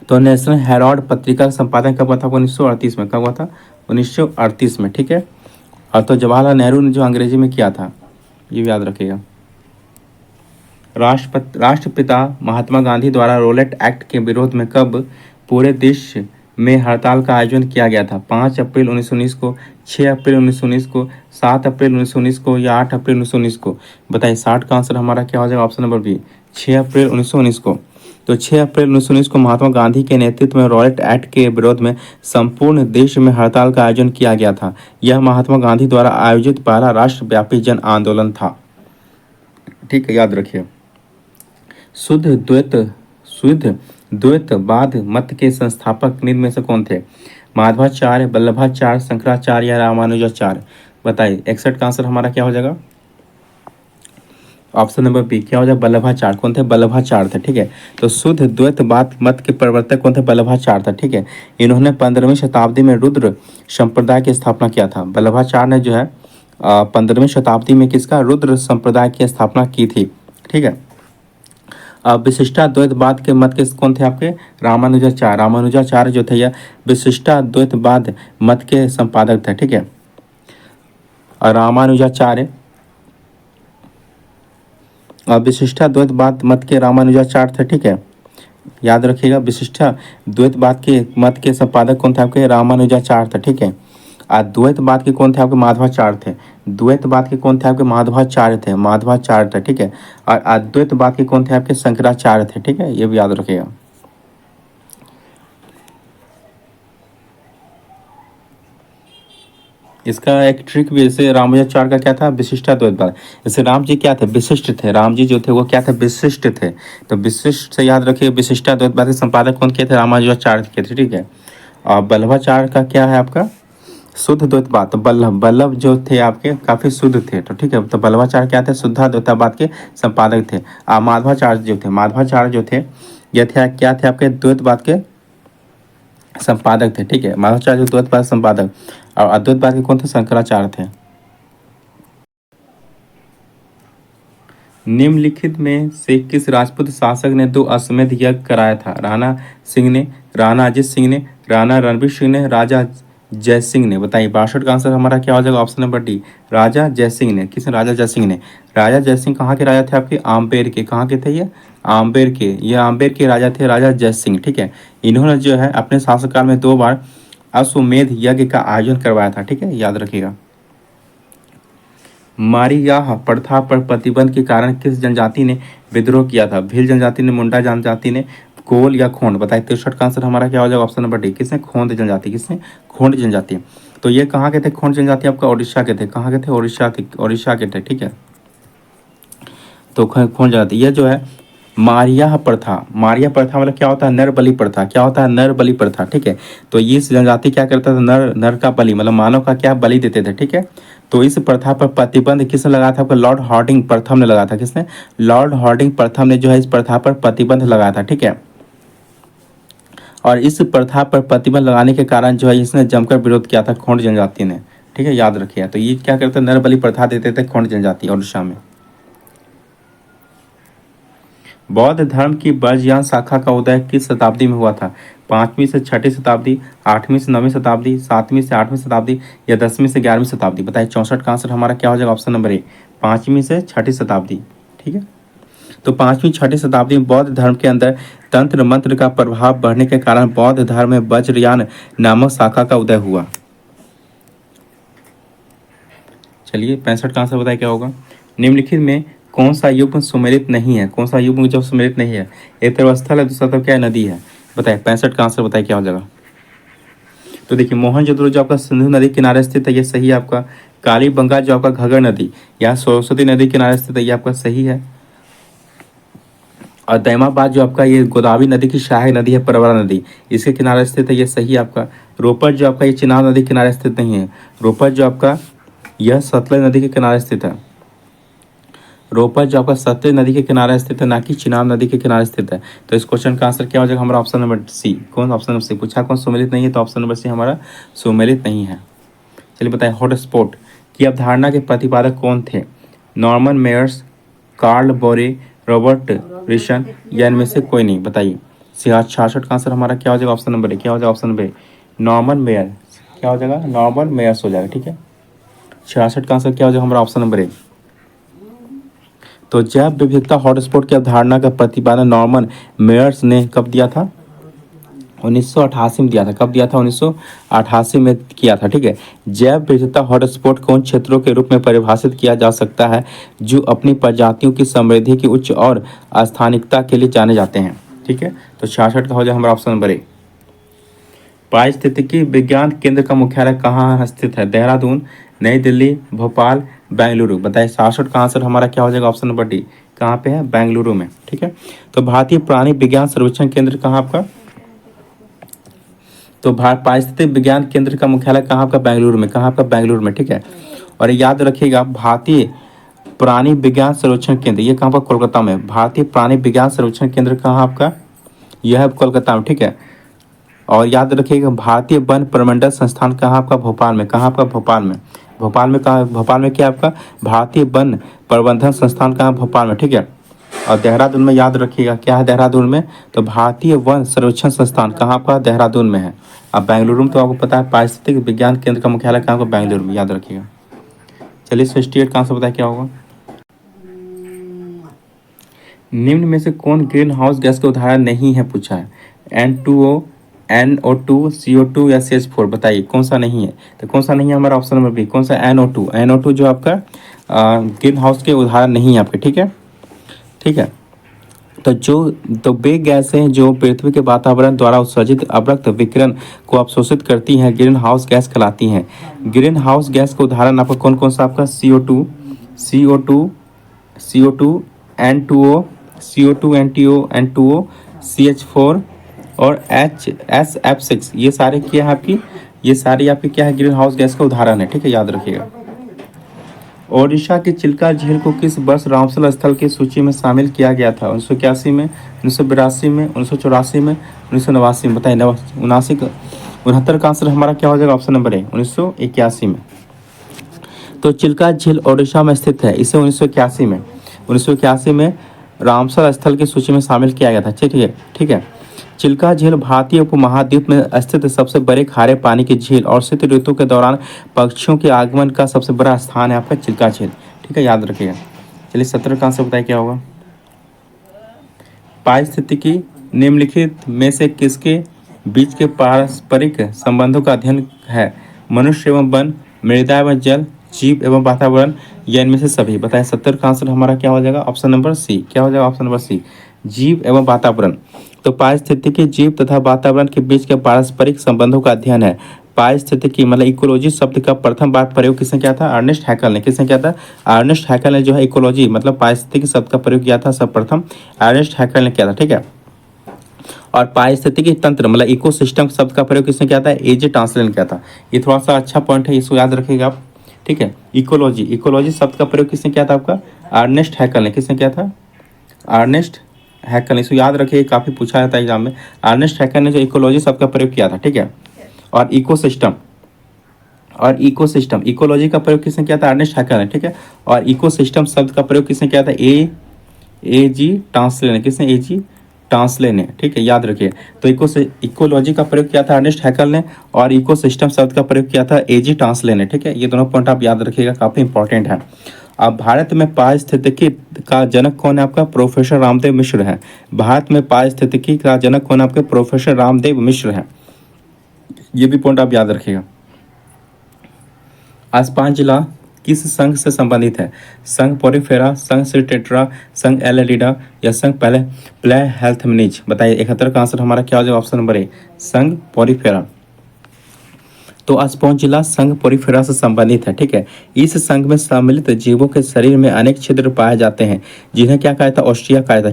तो नेशनल हेराल्ड पत्रिका का संपादन कब हुआ था? 1938 में। कब हुआ था? 1938 में। ठीक है, और तो जवाहरलाल नेहरू ने जो अंग्रेजी में किया था, ये भी याद रखिएगा। राष्ट्रपिता महात्मा गांधी द्वारा रोलेट एक्ट के विरोध में कब पूरे देश में हड़ताल का आयोजन किया गया था? 5 अप्रैल 1919 को, 6 अप्रैल 1919 को, 7 अप्रैल 1919 को या 8 अप्रैल 1919 को? बताइए 60 का आंसर हमारा क्या हो जाएगा? ऑप्शन नंबर बी 6 अप्रैल 1919 को। तो 6 अप्रैल 1919 को महात्मा गांधी के नेतृत्व में रॉलेट एक्ट के विरोध में संपूर्ण देश में हड़ताल का आयोजन किया गया था। यह महात्मा गांधी द्वारा आयोजित पहला राष्ट्रव्यापी जन आंदोलन था। ठीक है, याद रखिए। शुद्ध द्वैतवाद मत के संस्थापक निम्न में से कौन थे? माधवाचार्य, वल्लभाचार्य, शंकराचार्य या रामानुजाचार्य? बताइए 61 का आंसर हमारा क्या हो जाएगा? ऑप्शन नंबर बी क्या हो जाए? वल्लभाचार्य। कौन थे? वल्लभाचार्य थे। ठीक है, तो शुद्ध द्वैतवाद मत के प्रवर्तक कौन थे? वल्लभाचार्य था। ठीक है, इन्होंने 15वीं शताब्दी में रुद्र संप्रदाय की स्थापना किया था। वल्लभाचार्य ने जो है 15वीं शताब्दी में किसका? रुद्र संप्रदाय की स्थापना की थी। ठीक है, विशिष्टाद्वैतवाद के मत के कौन थे आपके? रामानुजाचार्य। रामानुजाचार्य जो थे यह विशिष्टाद्वैतवाद मत के संपादक थे। ठीक है, और रामानुजाचार्य विशिष्टाद्वैतवाद मत के रामानुजाचार्य थे। ठीक है, याद रखिएगा। विशिष्टा द्वैतवाद के मत के संपादक कौन थे आपके? रामानुजाचार्य थे, ठीक है। अद्वैतवाद के कौन थे आपके? माधवाचार्य थे। द्वैतवाद के कौन थे आपके? माधवाचार्य थे, माधवाचार्य थे, ठीक है। और अद्वैतवाद के कौन थे आपके? शंकराचार्य थे, ठीक है, ये भी याद रखिएगा। इसका एक ट्रिक भी, जैसे रामानुजाचार्य का क्या था? विशिष्टाद्वैतवाद। जैसे राम जी क्या थे? विशिष्ट थे। राम जी जो थे वो क्या थे? विशिष्ट थे। तो विशिष्ट से याद रखिए, विशिष्टाद्वैतवाद के संपादक कौन किए थे? रामानुजाचार्य के थे, ठीक है। और वल्लभाचार्य का क्या है आपका? शुद्ध द्वैतवाद। तो वल्लभ वल्लभ जो थे आपके काफी शुद्ध थे, तो ठीक है। तो वल्लभाचार्य क्या थे? शुद्धाद्वैतवाद के संपादक थे। माधवाचार्य जो थे, माधवाचार्य जो थे ये थे क्या थे आपके? द्वैतवाद के संपादक थे, ठीक है। माधवाचार्य जो द्वैतवाद संपादक, और अद्वैतवाद के कौन थे? शंकराचार्य थे। निम्नलिखित में से किस राजपूत शासक ने दो अश्वमेध यज्ञ कराया था? राणा सिंह ने, राणा अजित सिंह ने, राणा रणबीर सिंह ने, राजा जय सिंह ने? बताइए। 62 का आंसर हमारा क्या हो जाएगा? ऑप्शन नंबर डी, राजा जय सिंह ने। किसने? राजा जय सिंह ने। राजा जय सिंह कहाँ के राजा थे आपके? आम्बेर के। कहाँ के थे ये? आम्बेर के। ये आम्बेर के राजा थे, राजा जय सिंह, ठीक है। इन्होंने जो है अपने शासनकाल में 2 बार अश्वमेध यज्ञ का आयोजन करवाया था, ठीक है, याद रखिएगा। मारियाह प्रथा पर प्रतिबंध के कारण किस जनजाति ने विद्रोह किया था? भील जनजाति ने, मुंडा जनजाति ने, कोल या खोंड? बताइए। 63 का आंसर हमारा क्या हो जाएगा? ऑप्शन नंबर डी, किसने? खोंड जनजाति। किसने? खोंड जनजाति। तो ये कहाँ के थे? खोंड जनजाति आपका उड़ीसा के थे। कहाँ के थे? उड़ीसा के थे, ठीक है। तो खोंड जनजाति, ये जो है मारिया प्रथा, मारिया प्रथा मतलब क्या होता है? नर बलि प्रथा। क्या होता है? नर बलि प्रथा, ठीक है। तो ये जनजाति क्या करता था? नर नर का बलि मतलब मानव का क्या बलि देते थे, ठीक है। तो इस प्रथा पर प्रतिबंध किसने लगाया था? आपका लॉर्ड हार्डिंग प्रथम ने लगाया था। किसने? लॉर्ड हार्डिंग प्रथम ने जो है इस प्रथा पर प्रतिबंध लगाया था, ठीक है। और इस प्रथा पर प्रतिबंध लगाने के कारण जो है इसने जमकर विरोध किया था खोंड जनजाति ने, ठीक है, याद रखिए। तो ये क्या करते? नर बलि प्रथा देते थे खोंड जनजाति उड़ीसा में। बौद्ध धर्म की ब्रजयान शाखा का उदय किस शताब्दी में हुआ था? 5वीं से 6ठी शताब्दी, 8वीं से 9वीं शताब्दी, 7वीं से 8वीं शताब्दी या 10वीं से 11वीं शताब्दी? बताइए। 64 का आंसर हमारा क्या हो जाएगा? ऑप्शन नंबर ए, 5वीं से 6ठी शताब्दी, ठीक है। तो 5वीं 6ठी शताब्दी में बौद्ध धर्म के अंदर तंत्र मंत्र का प्रभाव बढ़ने के कारण बौद्ध धर्म में वज्रयान नामक शाखा का उदय हुआ। चलिए 65 का आंसर बताइए क्या होगा? निम्नलिखित में कौन सा युग्म सुमेलित नहीं है? कौन सा युग्म जो सुमेलित नहीं है? एक तरफ स्थल है, दूसरा तरफ क्या है? नदी है। बताइए। 65 का आंसर बताइए क्या हो जाएगा? तो देखिए, मोहनजोदड़ो जो आपका सिंधु नदी किनारे स्थित है, ये सही है आपका। कालीबंगा जो आपका घगर नदी, यहाँ सरस्वती नदी किनारे स्थित है, ये आपका सही है। और दैमाबाद जो आपका ये गोदावरी नदी की सहायक नदी है, परवरा नदी, इसके किनारे स्थित है, ये सही है आपका। रोपड़ जो आपका ये चिनाब नदी के किनारे स्थित नहीं है। रोपड़ जो आपका यह सतलज नदी के किनारे स्थित है। रोपड़ जो आपका सतलज नदी के किनारे स्थित है, ना कि चिनाब नदी के किनारे स्थित है। तो इस क्वेश्चन का आंसर क्या हो जाएगा हमारा? Option number C. कौन? ऑप्शन नंबर सी पूछा, कौन सुमेलित नहीं है? तो ऑप्शन नंबर सी हमारा सुमेलित नहीं है। चलिए बताएं। हॉटस्पॉट की अवधारणा के प्रतिपादक कौन थे? नॉर्मन मेयर्स, कार्ल बोरे, रॉबर्ट रिशन या इनमें से कोई नहीं? बताइए। 66 का आंसर हमारा क्या हो जाएगा? ऑप्शन नंबर ए। क्या हो जाएगा? ऑप्शन नंबर ए, नॉर्मन मेयर। क्या हो जाएगा? नॉर्मन मेयर्स हो जाएगा, ठीक है। 66 का आंसर क्या हो जाएगा हमारा? ऑप्शन नंबर ए। तो जैव विविधता हॉटस्पॉट की अवधारणा का प्रतिपादन नॉर्मन मेयर्स ने कब दिया था? 1988 में दिया था। कब दिया था? 1988 में किया था, ठीक है। जैव विविधता हॉटस्पॉट को उन क्षेत्रों के रूप में परिभाषित किया जा सकता है जो अपनी प्रजातियों की समृद्धि की उच्च और स्थानिकता के लिए जाने जाते हैं, ठीक है। तो 66 का हो जाए हमारा ऑप्शन नंबर ए। पारिस्थितिकी विज्ञान केंद्र का मुख्यालय कहाँ स्थित है? देहरादून, नई दिल्ली, भोपाल, बेंगलुरु? बताइए। 66 का आंसर हमारा क्या हो जाएगा? ऑप्शन नंबर डी, कहाँ पे है? बेंगलुरु में, ठीक है। तो भारतीय प्राणी विज्ञान सर्वेक्षण केंद्र कहाँ आपका? तो पारिस्थितिक विज्ञान केंद्र का मुख्यालय कहाँ आपका? बेंगलुरु में। कहाँ आपका? बेंगलुरु में, ठीक है। और याद रखिएगा, भारतीय प्राणी विज्ञान सर्वेक्षण केंद्र ये कहाँ पर? कोलकाता में। भारतीय प्राणी विज्ञान सर्वेक्षण केंद्र कहाँ आपका? यह है कोलकाता में, ठीक है। और याद रखिएगा, भारतीय वन प्रमंडल संस्थान कहाँ आपका? भोपाल में। कहाँ आपका? भोपाल में। भोपाल में कहाँ? भोपाल में क्या आपका? भारतीय वन प्रबंधन संस्थान कहाँ? भोपाल में, ठीक है। और देहरादून में याद रखिएगा क्या है देहरादून में? तो भारतीय वन सर्वेक्षण संस्थान कहाँ आपका? देहरादून में है। अब बेंगलुरु में तो आपको पता है पारिस्थितिक विज्ञान केंद्र का मुख्यालय कहाँ आपका? बेंगलुरु में, याद रखिएगा। चलिए 68 का आंसर बताया क्या होगा? निम्न में से कौन ग्रीन हाउस गैस का उदाहरण नहीं है, पूछा है। N2O, NO2, CO2 या CH4, बताइए कौन सा नहीं है। तो कौन सा नहीं है हमारा ऑप्शन नंबर बी, कौन सा, NO2 जो आपका ग्रीन हाउस के उदाहरण नहीं है आपके, ठीक है। ठीक है, तो वे गैसें जो पृथ्वी के वातावरण द्वारा उत्सर्जित अवरक्त विकिरण को अवशोषित करती हैं ग्रीन हाउस गैस कहलाती हैं। ग्रीन हाउस गैस का उदाहरण आपका कौन कौन सा, आपका CO2, N2O, CO2, N2O, CH4 और SF6, ये सारे क्या है आपकी, ये सारी आपकी क्या है, ग्रीन हाउस गैस का उदाहरण है, ठीक है, याद रखिएगा। ओडिशा की चिल्का झील को किस वर्ष रामसर स्थल की सूची में शामिल किया गया था? 1981 में, 1982 में, 1984 में, 1989 में, बताइए। 69 का आंसर हमारा क्या हो जाएगा, ऑप्शन नंबर ए, 1981 में। तो चिल्का झील ओडिशा में स्थित है, इसे 1981 में रामसर स्थल की सूची में शामिल किया गया था, ठीक है। चिल्का झील भारतीय उपमहाद्वीप में स्थित सबसे बड़े खारे पानी की झील और शीत ऋतु के दौरान पक्षियों के आगमन का सबसे बड़ा स्थान है आपका चिल्का झील, ठीक है, याद रखिएगा। चलिए 17 का आंसर बताइए क्या होगा। पारिस्थितिकी निम्नलिखित में से किसके बीच के पारस्परिक संबंधों का अध्ययन है? मनुष्य एवं वन, मृदा एवं जल, जीव एवं वातावरण, या इनमें से सभी, बताएं। 70 का आंसर हमारा क्या हो जाएगा, ऑप्शन नंबर सी, क्या हो जाएगा, ऑप्शन नंबर सी, जीव एवं वातावरण। तो पारिस्थितिकी जीव तथा वातावरण के बीच के पारस्परिक संबंधों का अध्ययन है। पारिस्थितिकी मतलब इकोलॉजी शब्द का प्रथम बार प्रयोग किसने किया था? अर्नेस्ट हैकल ने। किसने किया था? अर्नेस्ट हैकल ने जो है इकोलॉजी मतलब पारिस्थितिकी शब्द का प्रयोग किया था सर्वप्रथम अर्नेस्ट हैकल ने किया था, ठीक है। और पारिस्थितिकी तंत्र मतलब इकोसिस्टम शब्द का प्रयोग किसने किया था? एजे टॉन्सले ने किया था। ये थोड़ा सा अच्छा पॉइंट है, इसको याद रखिएगा आप, ठीक है। इकोलॉजी शब्द का प्रयोग किसने किया था? आपका अर्नेस्ट हैकल ने। किसने किया था? अर्नेस्ट हैकल, इसको याद रखिए, काफ़ी पूछा जाता है एग्जाम में। अर्नेस्ट हैकल ने जो इकोलॉजी शब्द का प्रयोग किया था, ठीक है। और इकोलॉजी का प्रयोग किसने किया था? अर्नेस्ट हैकल ने, ठीक है। और इकोसिस्टम शब्द का प्रयोग किसने किया था? ए जी टॉन्सले ने। किसने? ए जी टॉन्सले ने, ठीक है, याद रखिए। तो इकोलॉजी का प्रयोग किया था अर्नेस्ट हैकल ने और इकोसिस्टम शब्द का प्रयोग किया था ए जी टॉन्सले ने, ठीक है। ये दोनों पॉइंट आप याद रखिएगा, काफ़ी इंपॉर्टेंट है। अब भारत में पारिस्थितिकी का जनक कौन है? आपका प्रोफेसर रामदेव मिश्र है। भारत में पारिस्थितिकी का जनक कौन है? आपके प्रोफेसर रामदेव मिश्र है। ये भी पॉइंट आप याद रखिएगा। आसपान जिला किस संघ से संबंधित है? संघ पोरिफेरा, संघ सिटेट्रा, संघ एलेडिडा या संघ प्ले हेल्थमनिज, बताइए। 71 का आंसर हमारा क्या हो जाएगा? ऑप्शन नंबर ए, संघ पोरिफेरा। तो अस्पोन जिला संघ पोरिफेरा से संबंधित है, ठीक है। इस संघ में सम्मिलित जीवों के शरीर में अनेक छिद्र पाए जाते हैं, जिन्हें क्या कहा था? ऑस्ट्रिया कहा था,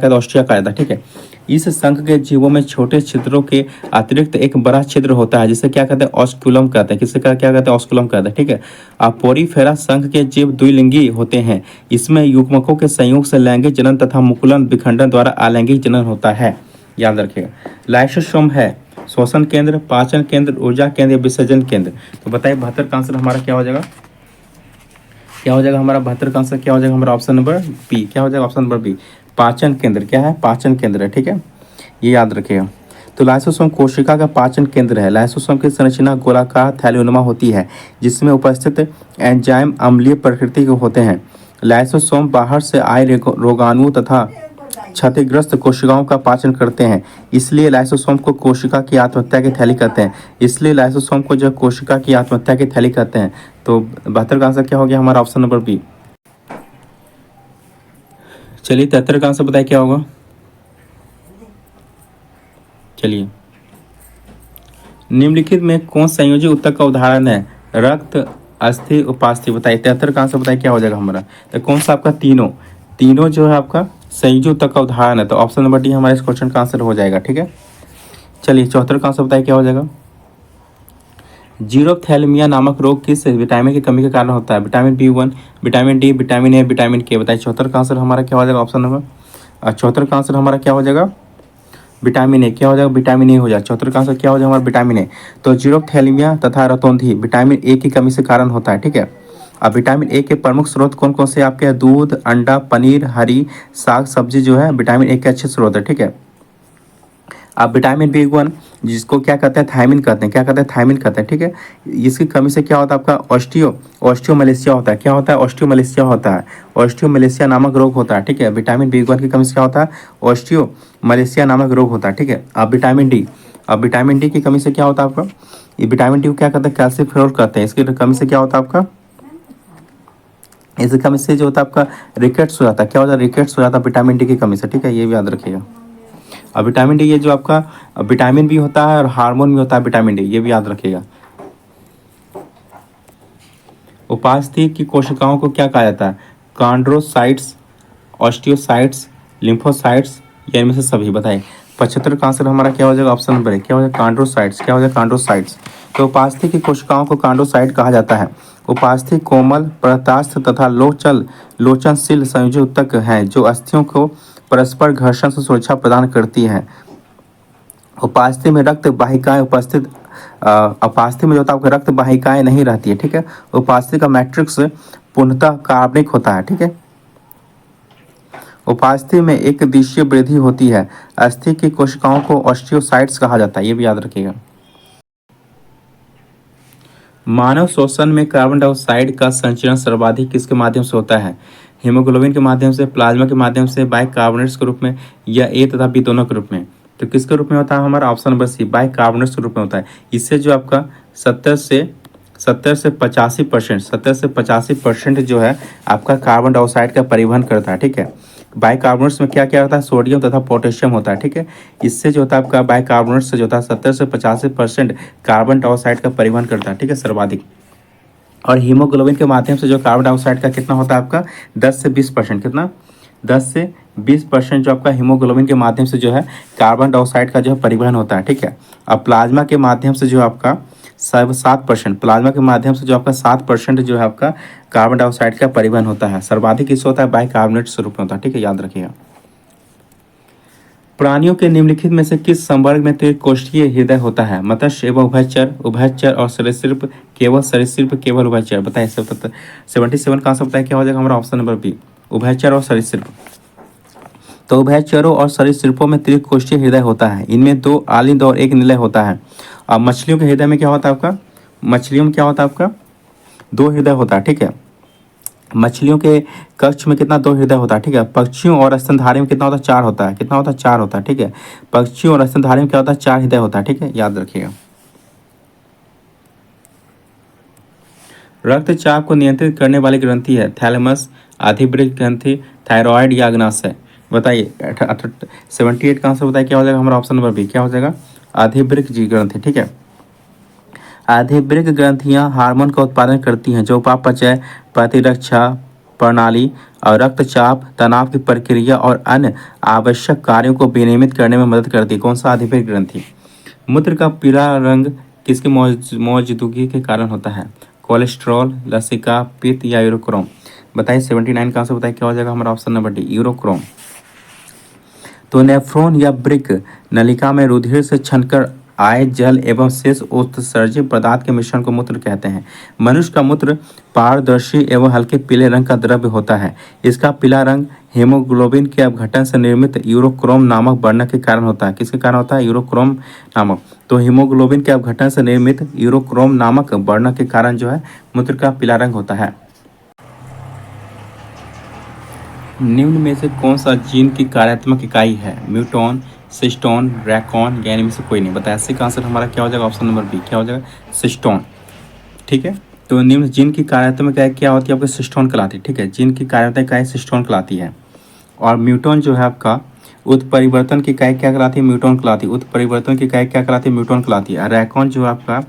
ऑस्ट्रिया कहा था, ठीक है। इस संघ के जीवों में छोटे छिद्रों के अतिरिक्त एक बड़ा छिद्र होता है, जिसे क्या कहते हैं? ऑस्कुलम कहते हैं। किसे क्या कहते हैं? ऑस्कुलम कहते हैं, ठीक है। अब पोरिफेरा संघ के जीव द्विलिंगी होते हैं। इसमें युग्मकों के संयोग से लैंगिक जनन तथा मुकुलन विखंडन द्वारा अलैंगिक जनन होता है, याद रखिएगा। लाइसोसोम है श्वसन केंद्र, पाचन केंद्र, ऊर्जा केंद्र, विसर्जन केंद्र। तो बताइए 72 का आंसर हमारा क्या हो जाएगा? हमारा 72 का आंसर क्या हो जाएगा? हमारा ऑप्शन नंबर बी, क्या हो जाएगा? ऑप्शन नंबर बी, पाचन केंद्र। क्या है? पाचन केंद्र है, ठीक है, ये याद रखिएगा। तो लाइसोसोम कोशिका का पाचन केंद्र है। लाइसोसोम की संरचना गोलाकार थैलियोनुमा होती है, जिसमें उपस्थित एंजाइम अम्लीय प्रकृति के होते हैं। लाइसोसोम बाहर से आए रोगाणुओं तथा क्षतिग्रस्त कोशिकाओं का पाचन करते हैं, इसलिए लाइसोसोम को कोशिका की आत्महत्या की थैली कहते हैं। तो 72 का आंसर क्या हो गया? हमारा ऑप्शन नंबर बी। चलिए 73 का आंसर बताइए क्या होगा? चलिए, निम्नलिखित में कौन संयोजी उत्तक का उदाहरण है? रक्त, अस्थि, उपास्थि, बताइए। 73 का आंसर बताइए क्या हो जाएगा हमारा? तो कौन सा आपका? तीनों जो है आपका संयोजी उत्तक का उदाहरण है। तो ऑप्शन नंबर डी हमारे इस क्वेश्चन का आंसर हो जाएगा, ठीक है। चलिए 74 का आंसर बताइए क्या हो जाएगा? जीरोथैलेमिया नामक रोग किस विटामिन की कमी के कारण होता है? Vitamin B1, vitamin D, vitamin A, vitamin के, बताइए। 74 का आंसर हमारा क्या हो जाएगा? ऑप्शन नंबर 74 का आंसर हमारा क्या हो जाएगा? Vitamin A. क्या हो जाएगा? विटामिन ए हो जाएगा। 74 का आंसर क्या हो जाएगा हमारा? Vitamin A. तो जीरोथैलेमिया तथा रतौंधी विटामिन ए की कमी से कारण होता है, ठीक है। अब विटामिन ए के प्रमुख स्रोत कौन कौन से आपके हैं? दूध, अंडा, पनीर, हरी साग सब्जी जो है विटामिन ए के अच्छे स्रोत है, ठीक है। अब विटामिन B1 जिसको क्या कहते हैं, थायमिन कहते हैं। क्या कहते हैं, थायमिन कहते हैं, ठीक है। इसकी कमी से क्या होता है आपका ऑस्टियोमलेशिया होता है। क्या होता है, ऑस्टियोमलेशिया होता है। ऑस्टियोमलेशिया नामक रोग होता है, ठीक है। विटामिन B1 की कमी से क्या होता है, ऑस्टियोमलेशिया नामक रोग होता है, ठीक है। अब विटामिन डी की कमी से क्या होता है आपका, ये विटामिन डी को क्या कहते हैं, कैल्सीफेरोल कहते हैं। इसकी कमी से क्या होता है आपका, इसकी कमी से जो होता है आपका रिकेट्स हो जाता है। क्या होता है, रिकेट्स हो जाता है विटामिन डी की कमी से, ठीक है। ये भी याद रखिएगा। और विटामिन डी ये जो आपका विटामिन भी होता है और हार्मोन भी होता है विटामिन डी, ये भी याद रखिएगा। उपास्थि की कोशिकाओं को क्या कहा जाता है, कॉन्ड्रोसाइट्स, ऑस्टियोसाइट्स, लिम्फोसाइट्स, या इनमें से सभी, बताइए। 75 का आंसर हमारा क्या हो जाएगा, ऑप्शन नंबर है। क्या हो जाएगा, कॉन्ड्रोसाइट्स। क्या हो जाएगा, कॉन्ड्रोसाइट्स। तो उपास्थि की कोशिकाओं को कॉन्ड्रोसाइट कहा जाता है। उपास्थि कोमल, प्रतास्थ तथा लोचनशील संयुजक हैं जो अस्थियों को परस्पर घर्षण से सुरक्षा प्रदान करती हैं। उपास्थि में रक्त वाहिकाएं उपस्थित उपास्थि में जो होता है आपका रक्त वाहिकाएं नहीं रहती है, ठीक है। उपास्थि का मैट्रिक्स पूर्णतः कार्बनिक होता है, ठीक है। उपास्थि में एक दिशीय वृद्धि होती है। अस्थि की कोशिकाओं को ऑस्टियोसाइट्स कहा जाता है, ये भी याद रखिएगा। मानव श्वसन में कार्बन डाइऑक्साइड का संचरण सर्वाधिक किसके माध्यम से होता है, हीमोग्लोबिन के माध्यम से, प्लाज्मा के माध्यम से, बाइकार्बोनेट्स के रूप में, या ए तथा बी दोनों के रूप में। तो किसके रूप में होता है हमारा, ऑप्शन नंबर सी, बाइकार्बोनेट्स के रूप में होता है। इससे जो आपका 70 से 85% जो है आपका कार्बन डाइऑक्साइड का परिवहन करता है, ठीक है। बाइकार्बोनेट्स में क्या क्या होता है, सोडियम तथा पोटेशियम होता है, ठीक है। इससे जो होता है आपका बाइकार्बोनेट्स से जो होता है 70 से 85% कार्बन डाइऑक्साइड का परिवहन करता है, ठीक है, सर्वाधिक। और हीमोग्लोबिन के माध्यम से जो कार्बन डाइऑक्साइड का कितना होता है आपका, 10 से 20%, कितना, 10 से 20% जो आपका हीमोग्लोबिन के माध्यम से जो है कार्बन डाइऑक्साइड का जो है परिवहन होता है, ठीक है। अब प्लाज्मा के माध्यम से जो आपका 7%, प्लाज्मा के माध्यम से जो आपका 7% जो है आपका कार्बन डाइऑक्साइड का परिवहन होता है। सर्वाधिक किससे होता है, बाइकार्बोनेट स्वरूप में होता है, ठीक है, याद रखिएगा। प्राणियों के निम्नलिखित में से किस संवर्ग में त्रिकोष्ठीय हृदय होता है, मत्स्य एवं उभयचर और सरीसृप, केवल सरीसृप, केवल उभयचर, बताइए। 77 का आंसर बताइए, क्या हो जाएगा हमारा, ऑप्शन नंबर बी, उभयचर और सरीसृप। तो उभयचरों और सरीसृपों में त्रिकोष्ठीय हृदय होता है। इनमें 2 आलिंद और 1 निलय होता है। अब मछलियों के हृदय में क्या होता है आपका, मछलियों में क्या होता है आपका, 2 हृदय होता है, ठीक है। मछलियों के कक्ष में कितना, 2 हृदय होता है, ठीक है। पक्षियों और स्तनधारी में कितना होता है, 4 होता है। कितना होता है, 4 होता है, ठीक है। पक्षियों और स्तनधारी में क्या होता है, 4 हृदय होता है, ठीक है, याद रखिएगा। रक्तचाप को नियंत्रित करने वाली ग्रंथि है, थैलेमस, अधिवृक्क ग्रंथि, थायराइड या अग्नाशय, बताइए। 78 का आंसर बताइए, क्या हो जाएगा हमारा, ऑप्शन नंबर बी, क्या हो जाएगा, अधिवृक्क जी ग्रंथि, ठीक है। अधिवृक्क ग्रंथियां हार्मोन का उत्पादन करती हैं जो उपापचय, प्रतिरक्षा प्रणाली और रक्तचाप, तनाव की प्रक्रिया और अन्य आवश्यक कार्यों को विनियमित करने में मदद करती है। कौन सा, अधिवृक्क ग्रंथि। मूत्र का पीला रंग किसकी मौजूदगी के कारण होता है, कोलेस्ट्रॉल, लसिका, पित्त या यूरोक्रोम, बताइए। 79 का आंसर बताइए, क्या हो जाएगा हमारा, ऑप्शन नंबर डी, यूरोक्रोम। तो नेफ्रॉन या वृक्क नलिका में रुधिर से छनकर आए जल एवं शेष उत्सर्जित पदार्थ के मिश्रण को मूत्र कहते हैं। मनुष्य का मूत्र पारदर्शी एवं हल्के पीले रंग का द्रव्य होता है। इसका पीला रंग हीमोग्लोबिन के अपघटन से निर्मित यूरोक्रोम नामक वर्णक के कारण होता है। किसके कारण होता है, यूरोक्रोम नामक। तो हीमोग्लोबिन के अपघटन से निर्मित यूरोक्रोम नामक वर्णक के कारण जो है मूत्र का पीला रंग होता है। निम्न में से कौन सा जीन की कार्यात्मक इकाई है, म्यूटॉन, सिस्टोन, रैकॉन, या इनमें से कोई नहीं, बताया। 80 का आंसर हमारा क्या हो जाएगा, ऑप्शन नंबर बी, क्या हो जाएगा, सिस्टोन, ठीक है। तो निम्न जीन की कार्यात्मक इकाई क्या होती है आपको, सिस्टोन कहलाती है, ठीक है। जीन की कार्यात्मक इकाई सिस्टोन कहलाती है। और म्यूटॉन जो है आपका उत्परिवर्तन की इकाई क्या कहलाती है, म्यूटॉन कहलाती है। उत्परिवर्तन की इकाई क्या कहलाती है, म्यूटॉन कहलाती है। रैकॉन जो है आपका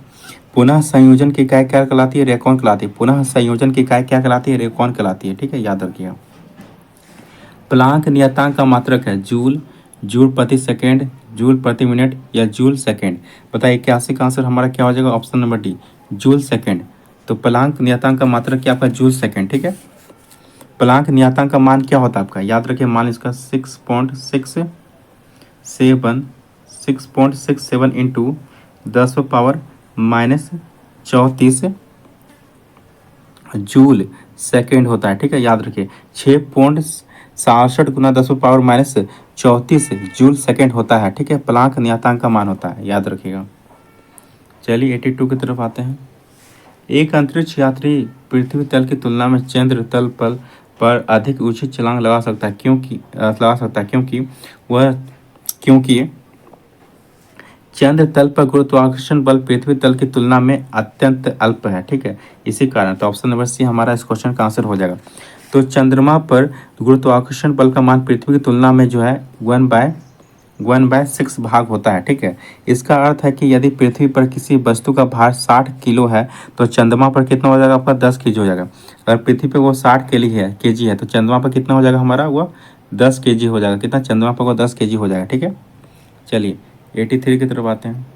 पुनः संयोजन की इकाई क्या कहलाती है, रेकॉन कहलाती है। पुनः संयोजन की इकाई क्या कहलाती है, रेकॉन कहलाती है, ठीक है, याद रखिएगा। प्लांक नियतांक का मात्रक है, जूल, जूल प्रति सेकेंड, जूल प्रति मिनट या जूल सेकेंड, बताइए। 81 का आंसर हमारा क्या हो जाएगा, option number D, joule second. तो प्लांक नियतांक का मात्रक क्या आपका, जूल सेकेंड, ठीक है। प्लांक नियतांक का मान क्या होता है आपका, याद रखिए। मान इसका 6.67 इंटू 10⁻⁻34 जूल सेकेंड होता है, ठीक है, याद रखिए। 6.67 गुना 10⁻⁻34 34 जूल सेकेंड होता है, ठीक है। प्लांक नियतांक का मान होता है, याद रखिएगा। चलिए 82 की तरफ आते हैं। एक अंतरिक्ष यात्री पृथ्वी तल की तुलना में चंद्र तल पर अधिक ऊंची छलांग लगा सकता है, क्योंकि चंद्र तल पर गुरुत्वाकर्षण बल पृथ्वी तल की तुलना में अत्यंत अल्प है, ठीक है। इसी कारण तो ऑप्शन नंबर सी हमारा इस क्वेश्चन का आंसर हो जाएगा। तो चंद्रमा पर गुरुत्वाकर्षण बल का मान पृथ्वी की तुलना में जो है 1/6 भाग होता है, ठीक है। इसका अर्थ है कि यदि पृथ्वी पर किसी वस्तु का भार 60 किलो है तो चंद्रमा पर कितना हो जाएगा आपका 10 केजी हो जाएगा। अगर पृथ्वी पर वो 60 केजी है तो चंद्रमा पर कितना हो जाएगा हमारा वो 10 केजी हो जाएगा। कितना? चंद्रमा पर वो 10 केजी हो जाएगा, ठीक है। चलिए 83 की तरफ आते हैं।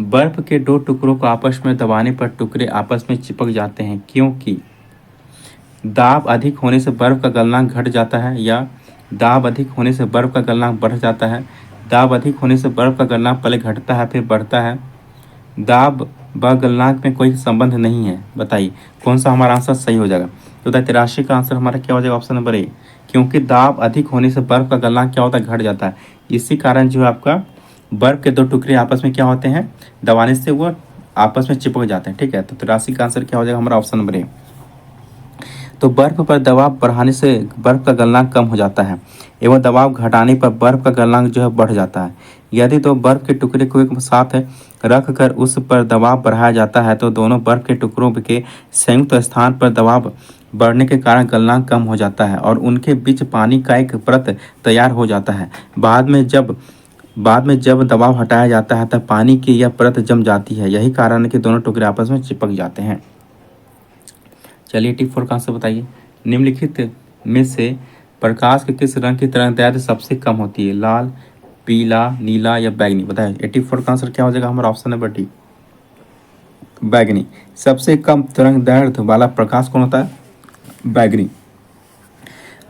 बर्फ के दो टुकड़ों को आपस में दबाने पर टुकड़े आपस में चिपक जाते हैं, क्योंकि दाब अधिक होने से बर्फ का गलनांक घट जाता है, या दाब अधिक होने से बर्फ का गलनांक बढ़ जाता है। दाब अधिक होने से बर्फ का गलनांक पहले घटता है फिर बढ़ता है। दाब व गलनांक में कोई संबंध नहीं है। बताइए कौन सा हमारा आंसर सही हो जाएगा। तो 83 का आंसर हमारा क्या हो जाएगा? ऑप्शन नंबर ए, क्योंकि दाब अधिक होने से बर्फ का गलनांक क्या होता है? घट जाता है। इसी कारण जो है आपका बर्फ के दो टुकड़े आपस में क्या होते हैं? दबाने से वो आपस में चिपक जाते हैं, ठीक है। तो 83 का आंसर क्या हो जाएगा हमारा? ऑप्शन नंबर ए। तो बर्फ पर दबाव बढ़ाने से बर्फ का गलनांक कम हो जाता है एवं दबाव घटाने पर बर्फ का गलनांक जो है बढ़ जाता है। यदि तो बर्फ के टुकड़े को एक साथ रख कर उस पर दबाव बढ़ाया जाता है तो दोनों बर्फ के टुकड़ों के संयुक्त स्थान पर दबाव बढ़ने के कारण गलनांक कम हो जाता है और उनके बीच पानी का एक परत तैयार हो जाता है। बाद में जब दबाव हटाया जाता है तब पानी की यह परत जम जाती है। यही कारण है कि दोनों टुकड़े आपस में चिपक जाते हैं। चलिए 84 का आंसर बताइए। निम्नलिखित में से प्रकाश के किस रंग की तरंगदैर्घ्य सबसे कम होती है? लाल, पीला, नीला या बैंगनी? बताइए 84 का आंसर क्या हो जाएगा हमारा? ऑप्शन नंबर डी, बैंगनी। सबसे कम तरंगदैर्घ्य वाला प्रकाश कौन होता है? बैंगनी।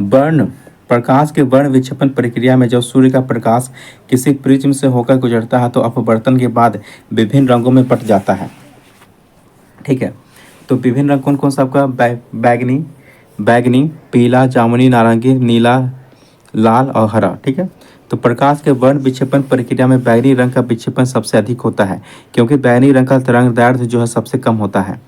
वर्ण प्रकाश के वर्ण विक्षेपण प्रक्रिया में जब सूर्य का प्रकाश किसी प्रिज्म से होकर गुजरता है तो अपवर्तन के बाद विभिन्न रंगों में बट जाता है, ठीक है। तो विभिन्न रंग कौन कौन सा आपका? बैगनी, पीला, जामुनी, नारंगी, नीला, लाल और हरा, ठीक है। तो प्रकाश के वर्ण विक्षेपण प्रक्रिया में बैगनी रंग का विक्षेपण सबसे अधिक होता है, क्योंकि बैगनी रंग का तरंगदैर्घ्य जो है सबसे कम होता है।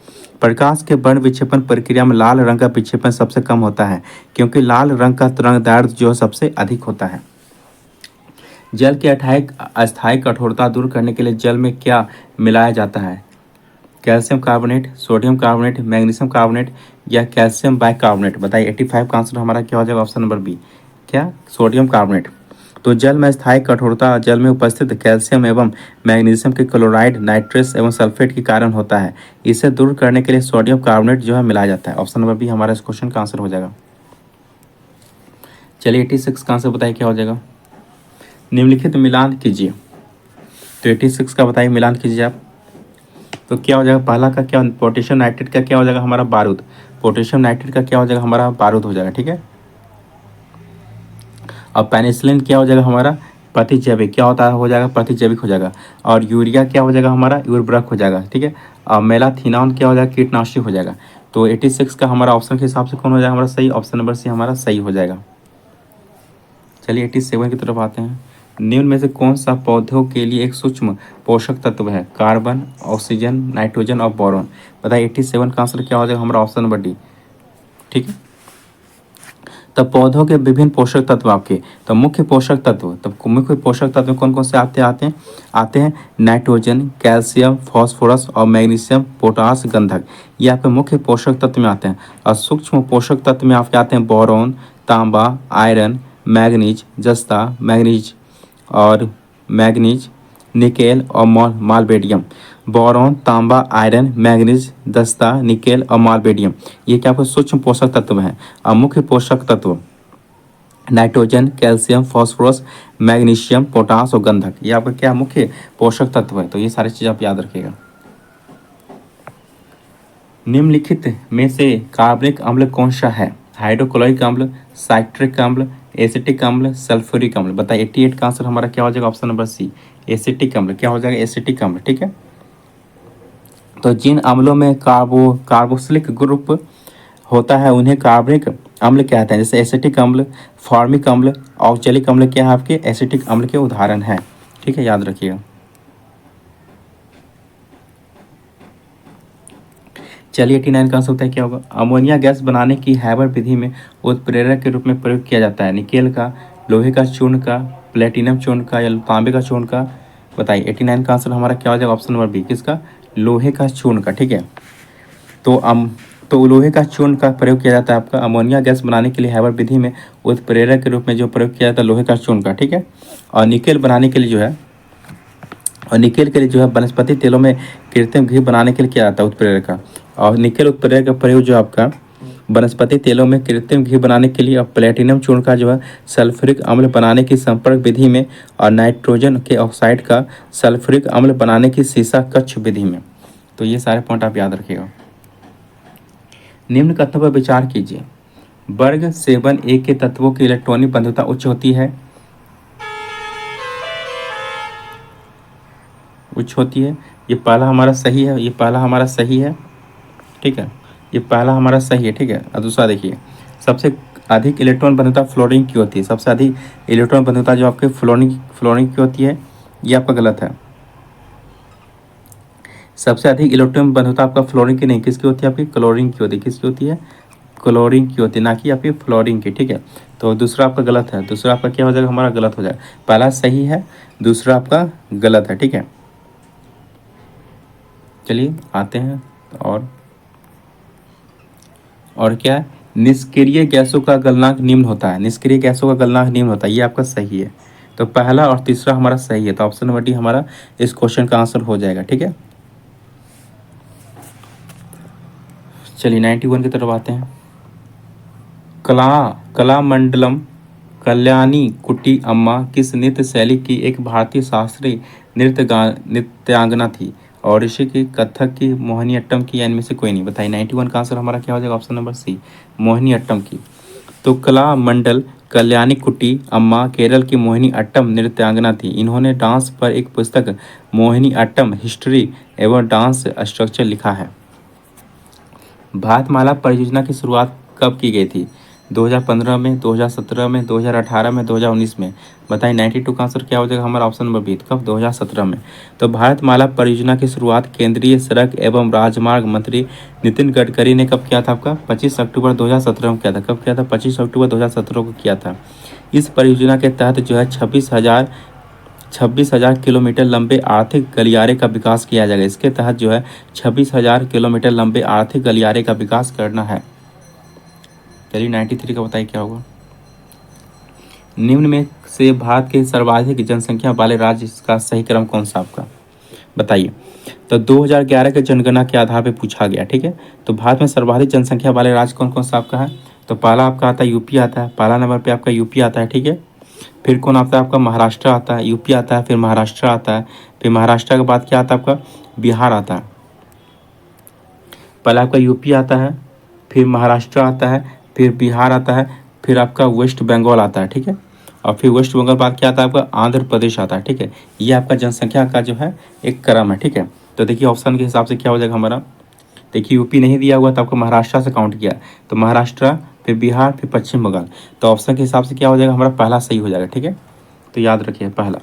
प्रकाश के वर्ण विक्षेपण प्रक्रिया में लाल रंग का विक्षेपण सबसे कम होता है, क्योंकि लाल रंग का तरंगदैर्घ्य जो है सबसे अधिक होता है। जल की अस्थायी कठोरता दूर करने के लिए जल में क्या मिलाया जाता है? Calcium carbonate, sodium carbonate, magnesium carbonate या कैल्शियम बाइकार्बोनेट? बताइए 85 का आंसर हमारा क्या हो जाएगा? ऑप्शन नंबर बी, क्या? Sodium carbonate. तो जल में स्थायी कठोरता जल में उपस्थित कैल्शियम एवं मैग्नीशियम के क्लोराइड, नाइट्रेस एवं सल्फेट के कारण होता है। इसे दूर करने के लिए सोडियम कार्बोनेट जो है मिलाया जाता है। ऑप्शन नंबर बी हमारा इस क्वेश्चन का आंसर हो जाएगा। चलिए 86 का आंसर बताइए क्या हो जाएगा। निम्नलिखित मिलान कीजिए। तो 86 का बताइए मिलान कीजिए आप। तो क्या हो जाएगा? पहला का क्या? पोटेशियम नाइट्रेट का क्या हो जाएगा हमारा? बारूद। पोटेशियम नाइट्रेट का क्या हो जाएगा हमारा? बारूद हो जाएगा, ठीक है। और पेनिसिलिन क्या हो जाएगा हमारा? प्रतिजैविक। क्या होता है? हो जाएगा प्रतिजैविक हो जाएगा। और यूरिया क्या हो जाएगा हमारा? उर्वरक हो जाएगा, ठीक है। और मेलाथिनॉन क्या हो जाएगा? कीटनाशक हो जाएगा। तो 86 का हमारा ऑप्शन के हिसाब से कौन हो जाएगा हमारा सही? ऑप्शन नंबर सी हमारा सही हो जाएगा। चलिए 87 की तरफ आते हैं। निम्न में से कौन सा पौधों के लिए एक सूक्ष्म पोषक तत्व है? कार्बन, ऑक्सीजन, नाइट्रोजन और बोरॉन? बताइए 87 का आंसर क्या हो जाएगा हमारा? ऑप्शन नंबर डी, ठीक है। तब पौधों के विभिन्न पोषक तत्व आपके, तो मुख्य पोषक तत्व कौन कौन से आते हैं नाइट्रोजन, कैल्शियम, फास्फोरस और मैग्नीशियम, पोटास, गंधक। ये आपके मुख्य पोषक तत्व में आते हैं। और सूक्ष्म पोषक तत्व में आपके आते हैं बोरॉन, तांबा, आयरन, मैग्नीज, जस्ता, मैग्नीज, निकेल और मालबेडियम। बोरॉन, तांबा, आयरन, मैग्नीज, दस्ता, निकेल और मालबेडियम ये क्या आपको सूक्ष्म पोषक तत्व हैं। और मुख्य पोषक तत्व nitrogen, calcium, phosphorus, magnesium, potash और गंधक ये आपका क्या मुख्य पोषक तत्व है। तो ये सारी चीज़ आप याद रखिएगा। निम्नलिखित में से कार्बनिक अम्ल कौन सा है? हाइड्रोक्लोरिक अम्ल, साइट्रिक अम्ल, एसिटिक अम्ल, सल्फ्यूरिक अम्ल? बताइए 88 का आंसर हमारा क्या हो जाएगा? ऑप्शन नंबर सी, एसिटिक अम्ल। क्या हो जाएगा? एसिटिक अम्ल, ठीक है। तो जिन अम्लों में कार्बोक्सिलिक ग्रुप होता है उन्हें कार्बनिक अम्ल क्या होता है, जैसे एसिटिक अम्ल, फॉर्मिक अम्ल, ऑक्जेलिक अम्ल क्या है आपके एसिटिक अम्ल के उदाहरण हैं। ठीक है, याद रखिएगा। चलिए 89 का आंसर होता है क्या होगा, अमोनिया गैस बनाने की हैबर विधि में उत्प्रेरक के रूप में प्रयोग किया जाता है निकेल का, लोहे का चूर्ण का, प्लेटिनम चूर्ण का या तांबे का चूर्ण का। बताइए 89 का आंसर हमारा क्या हो जाएगा, ऑप्शन नंबर बी किसका, लोहे का चूर्ण का। ठीक है, तो तो लोहे का चूर्ण का प्रयोग किया जाता है आपका अमोनिया गैस बनाने के लिए हैबर विधि में उत्प्रेरक के रूप में जो प्रयोग किया जाता है लोहे का चूर्ण का। ठीक है, और निकेल बनाने के लिए जो है, और निकेल के लिए जो है वनस्पति तेलों में कृत्रिम घी बनाने के लिए किया जाता है उत्प्रेरक का। और निकेल उत्प्रेरक का प्रयोग जो आपका वनस्पति तेलों में कृत्रिम घी बनाने के लिए, और प्लेटिनम चूर्ण का जो है सल्फ्यूरिक अम्ल बनाने की संपर्क विधि में, और नाइट्रोजन के ऑक्साइड का सल्फ्यूरिक अम्ल बनाने की सीसा कक्ष विधि में। तो ये सारे पॉइंट आप याद रखिएगा। निम्न कथनों पर विचार कीजिए, वर्ग 7a के तत्वों की इलेक्ट्रॉनिक बंधुता उच्च होती है, उच्च होती है। ये पहला हमारा सही है, ये पहला हमारा सही है। ठीक है, ये पहला हमारा सही है। ठीक है, और दूसरा देखिए, सबसे अधिक इलेक्ट्रॉन बंधुता फ्लोरीन की होती है, सबसे अधिक इलेक्ट्रॉन बंधुता जो आपके फ्लोरीन फ्लोरीन की होती है, ये आपका गलत है। सबसे अधिक इलेक्ट्रॉन बंधुता आपका फ्लोरीन की नहीं, किसकी होती है आपकी क्लोरीन की होती है, किसकी होती है क्लोरीन की होती है, ना कि आपकी फ्लोरीन की। ठीक है, तो दूसरा आपका गलत है, दूसरा आपका क्या हो जाएगा हमारा गलत हो जाएगा, पहला सही है, दूसरा आपका गलत है। ठीक है, चलिए आते हैं। और क्या है, निष्क्रिय गैसों का गलनांक निम्न होता है, निष्क्रिय गैसों का गलनांक निम्न होता है, ये आपका सही है। तो पहला और तीसरा हमारा सही है, तो ऑप्शन नंबर डी हमारा इस क्वेश्चन का आंसर हो जाएगा। ठीक है, चलिए 91 की तरफ आते हैं। कलामंडलम कल्याणी कुट्टी अम्मा किस नृत्य शैली की एक भारतीय शास्त्रीय नृत्यांगना थी, और ऋषि की, कथक की, मोहिनीअट्टम की, या इनमें से कोई नहीं। बताइए 91 का आंसर हमारा क्या हो जाएगा, ऑप्शन नंबर सी मोहिनीअट्टम की। तो कलामंडल कल्याणी कुट्टी अम्मा केरल की मोहिनी अट्टम नृत्यांगना थी, इन्होंने डांस पर एक पुस्तक मोहिनी अट्टम हिस्ट्री एवं डांस स्ट्रक्चर लिखा है। भारतमाला परियोजना की शुरुआत कब की गई थी, 2015 में, 2017 में, 2018 में, 2019 में। बताइए 92 का आंसर क्या हो जाएगा हमारा, ऑप्शन नंबर बी कब, 2017 में। तो भारतमाला परियोजना की शुरुआत केंद्रीय सड़क एवं राजमार्ग मंत्री नितिन गडकरी ने कब किया था आपका, 25 अक्टूबर 2017 में किया था। कब किया था, 25 अक्टूबर 2017 को किया था। इस परियोजना के तहत जो है 26,000 किलोमीटर लंबे आर्थिक गलियारे का विकास किया जाएगा। इसके तहत जो है 26,000 किलोमीटर लंबे आर्थिक गलियारे का विकास करना है। चलिए 93 का बताइए क्या होगा। निम्न में से भारत के सर्वाधिक जनसंख्या वाले राज्य का सही क्रम कौन सा आपका, बताइए। तो 2011 के जनगणना के आधार पर पूछा गया। ठीक है, तो भारत में सर्वाधिक जनसंख्या वाले राज्य कौन कौन सा आपका है, तो पहला आपका आता है यूपी आता है, पहला नंबर पे आपका यूपी आता है। ठीक है, फिर कौन आता है आपका, महाराष्ट्र आता है, यूपी आता है, फिर महाराष्ट्र आता है, फिर महाराष्ट्र के बाद क्या आता है आपका, बिहार आता है। पहले आपका यूपी आता है, फिर महाराष्ट्र आता है, फिर बिहार आता है, फिर आपका वेस्ट बंगाल आता है। ठीक है, और फिर वेस्ट बंगाल बाद क्या आता है आपका, आंध्र प्रदेश आता है। ठीक है, ये आपका जनसंख्या का जो है एक क्रम है। ठीक है, तो देखिए ऑप्शन के हिसाब से क्या हो जाएगा हमारा, देखिए यूपी नहीं दिया हुआ तो आपको महाराष्ट्र से काउंट किया, तो महाराष्ट्र, फिर बिहार, फिर पश्चिम बंगाल। तो ऑप्शन के हिसाब से क्या हो जाएगा हमारा, पहला सही हो जाएगा। ठीक है, तो याद रखिए पहला,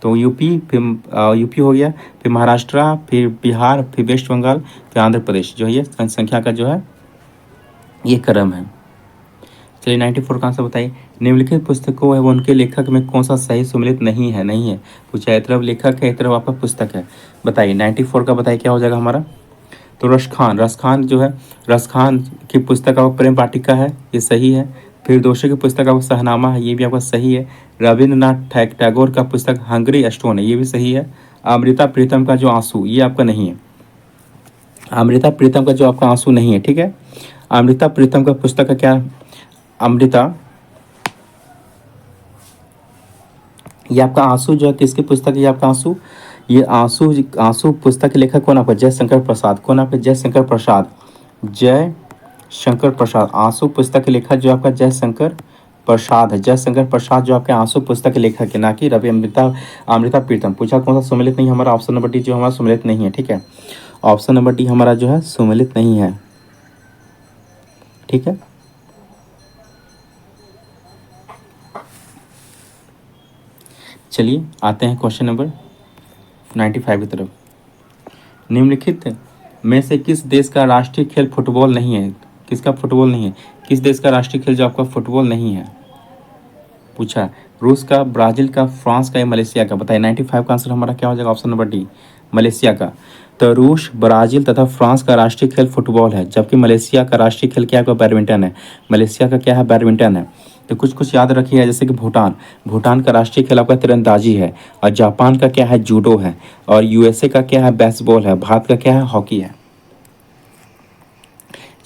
तो यूपी, फिर यूपी हो गया, फिर महाराष्ट्र, फिर बिहार, फिर वेस्ट बंगाल, फिर आंध्र प्रदेश, जो ये जनसंख्या का जो है ये क्रम है। चलिए 94 का आंसर बताइए, निम्नलिखित पुस्तकों एवं उनके लेखक में कौन सा सही सुमेलित नहीं है, नहीं है पूछा, एक तरफ लेखक है, एक तरफ आपका पुस्तक है। बताइए 94 का बताइए क्या हो जाएगा हमारा, तो रसखान जो है, रसखान की पुस्तक आपका प्रेम वाटिका है, ये सही है। फिर दोषी की पुस्तक आपका सहनामा है, ये भी आपका सही है। रविंद्रनाथ टैगोर का पुस्तक हंगरी स्टोन है, ये भी सही है। अमृता प्रीतम का जो आंसू, ये आपका नहीं है, अमृता प्रीतम का जो आपका आंसू नहीं है। ठीक है, अमृता प्रीतम का पुस्तक का क्या, अमृता, ये आपका आंसू जो है किसकी पुस्तक है, ये आपका आंसू, ये आंसू आंसू पुस्तक के लेखक कौन आपका, जयशंकर प्रसाद, कौन आपका, जयशंकर प्रसाद, जयशंकर प्रसाद। आंसू पुस्तक के लेखक जो आपका जयशंकर प्रसाद है, जयशंकर प्रसाद जो आपके आंसू पुस्तक के लेखक है, ना कि रवि अमृता प्रीतम। पूछा कौन सा सुमेलित नहीं, हमारा ऑप्शन नंबर डी जो हमारा सुमेलित नहीं है। ठीक है, ऑप्शन नंबर डी हमारा जो है सुमेलित नहीं है। ठीक है, चलिए आते हैं क्वेश्चन नंबर 95 की तरफ। निम्नलिखित में से किस देश का राष्ट्रीय खेल फुटबॉल नहीं है? किसका फुटबॉल नहीं है? किस देश का राष्ट्रीय खेल जो आपका फुटबॉल नहीं है? पूछा। रूस का, ब्राजील का, फ्रांस का या मलेशिया का? बताइए 95 का आंसर हमारा क्या हो जाएगा? ऑप्शन नंबर डी, मलेशिया का। तो रूस, ब्राजील तथा फ्रांस का राष्ट्रीय खेल फुटबॉल है, जबकि मलेशिया का राष्ट्रीय खेल क्या है? बैडमिंटन है। मलेशिया का क्या है? बैडमिंटन है। तो कुछ कुछ याद रखिए, जैसे कि भूटान, भूटान का राष्ट्रीय खेल आपका तीरंदाजी है। और जापान का क्या है? जूडो है। और यूएसए का क्या है? बेसबॉल है। भारत का क्या है? हॉकी है।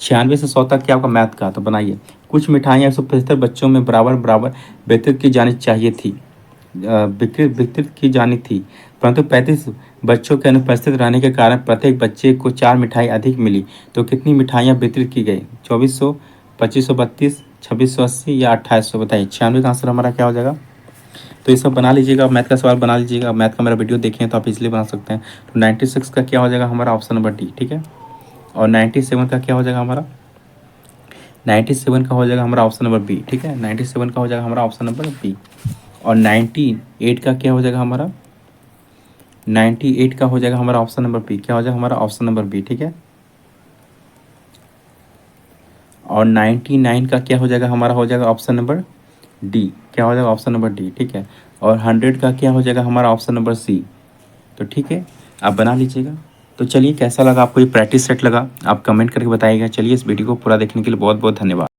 96 से 100 तक क्या आपका मैथ का? तो बनाइए। कुछ मिठाइयाँ 175 बच्चों में बराबर बराबर वितरित की जानी चाहिए थी, वितरित वितरित की जानी थी, परंतु 35 बच्चों के अनुपस्थित रहने के कारण प्रत्येक बच्चे को 4 मिठाई अधिक मिली। तो कितनी मिठाइयाँ वितरित की गई? 2400, 2532, 2680 या 2800? बताइए। 96 का आंसर हमारा क्या हो जाएगा? तो ये सब बना लीजिएगा, मैथ का सवाल बना लीजिएगा। मैथ का मेरा वीडियो देखें तो आप इसलिए बना सकते हैं। तो 96 का क्या हो जाएगा हमारा? ऑप्शन नंबर डी, ठीक है। और 97 का क्या हो जाएगा हमारा? 97 का हो जाएगा हमारा ऑप्शन नंबर बी, ठीक है। 97 का हो जाएगा हमारा ऑप्शन नंबर बी। और 98 का क्या हो जाएगा हमारा? 98 का हो जाएगा हमारा ऑप्शन नंबर बी। क्या हो जाएगा हमारा? ऑप्शन नंबर बी, ठीक है। और 99 का क्या हो जाएगा हमारा? हो जाएगा ऑप्शन नंबर डी। क्या हो जाएगा? ऑप्शन नंबर डी, ठीक है। और 100 का क्या हो जाएगा हमारा? Option number C. तो ठीक है, आप बना लीजिएगा। तो चलिए, कैसा लगा आपको ये प्रैक्टिस सेट लगा? आप कमेंट करके बताइएगा। चलिए, इस वीडियो को पूरा देखने के लिए बहुत बहुत धन्यवाद।